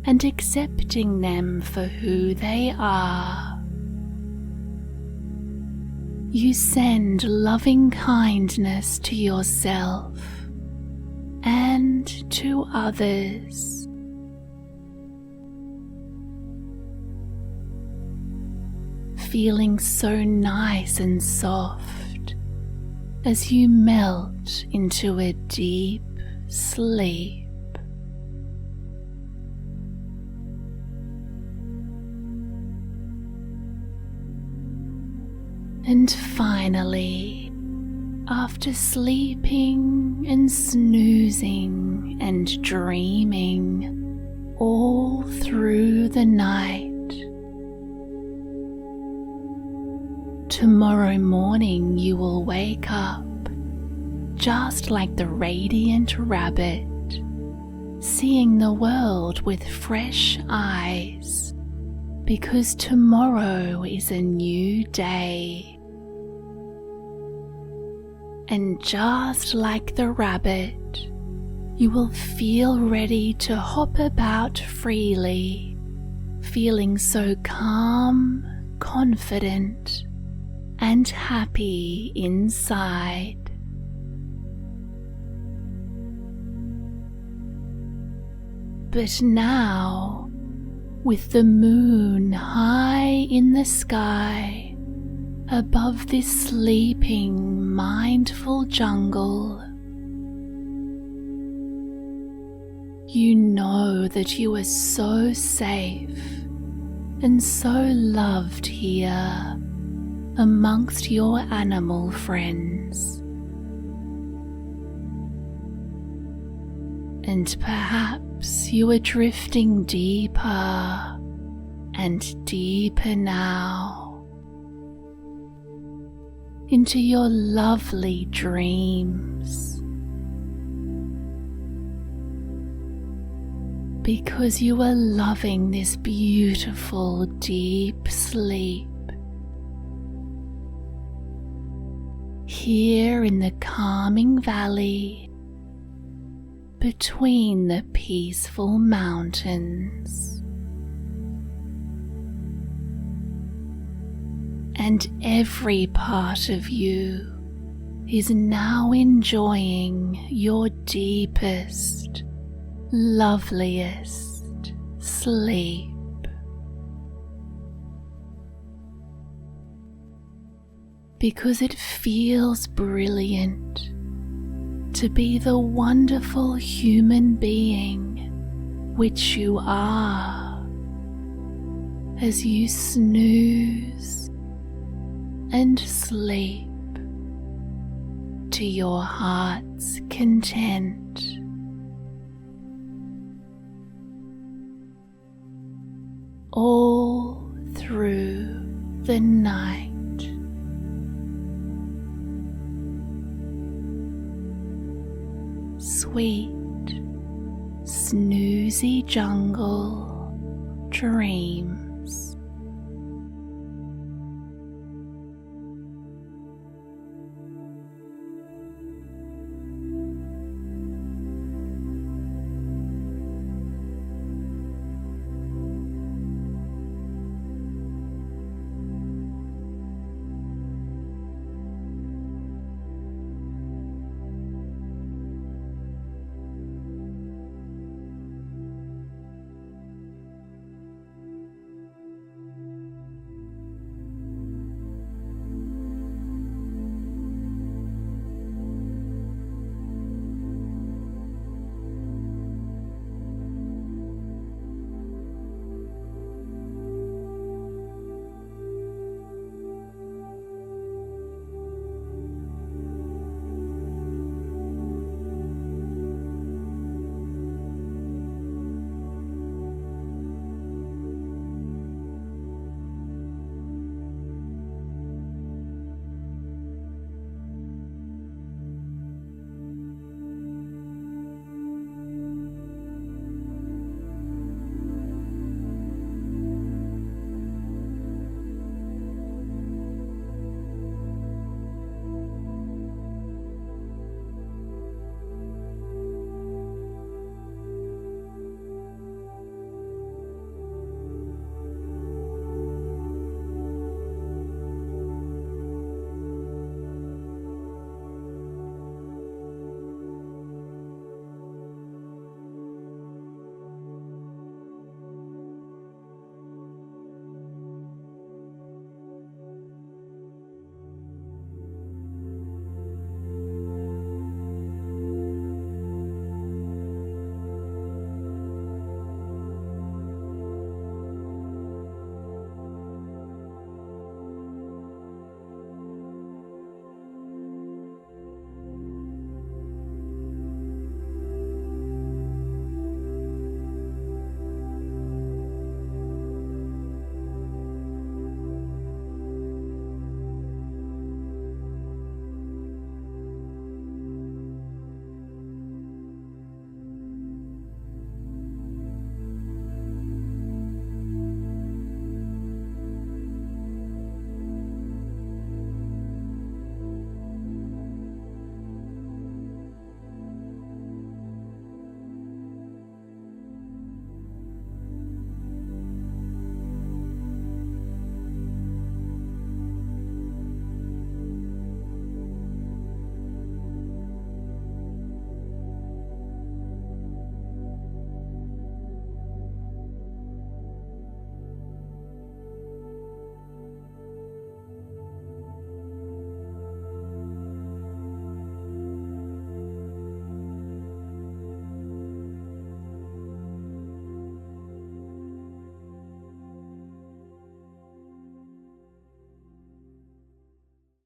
and accepting them for who they are. You send loving kindness to yourself and to others. Feeling so nice and soft as you melt into a deep sleep. And finally, after sleeping and snoozing and dreaming all through the night, tomorrow morning you will wake up just like the radiant rabbit, seeing the world with fresh eyes, because tomorrow is a new day. And just like the rabbit, you will feel ready to hop about freely, feeling so calm, confident, and happy inside. But now, with the moon high in the sky, above this sleeping, mindful jungle, you know that you are so safe and so loved here amongst your animal friends. And perhaps you are drifting deeper and deeper now into your lovely dreams, because you are loving this beautiful deep sleep here in the calming valley between the peaceful mountains. and every part of you is now enjoying your deepest, loveliest sleep. Because it feels brilliant to be the wonderful human being which you are, as you snooze and sleep to your heart's content. All through the night. Sweet, snoozy jungle dreams.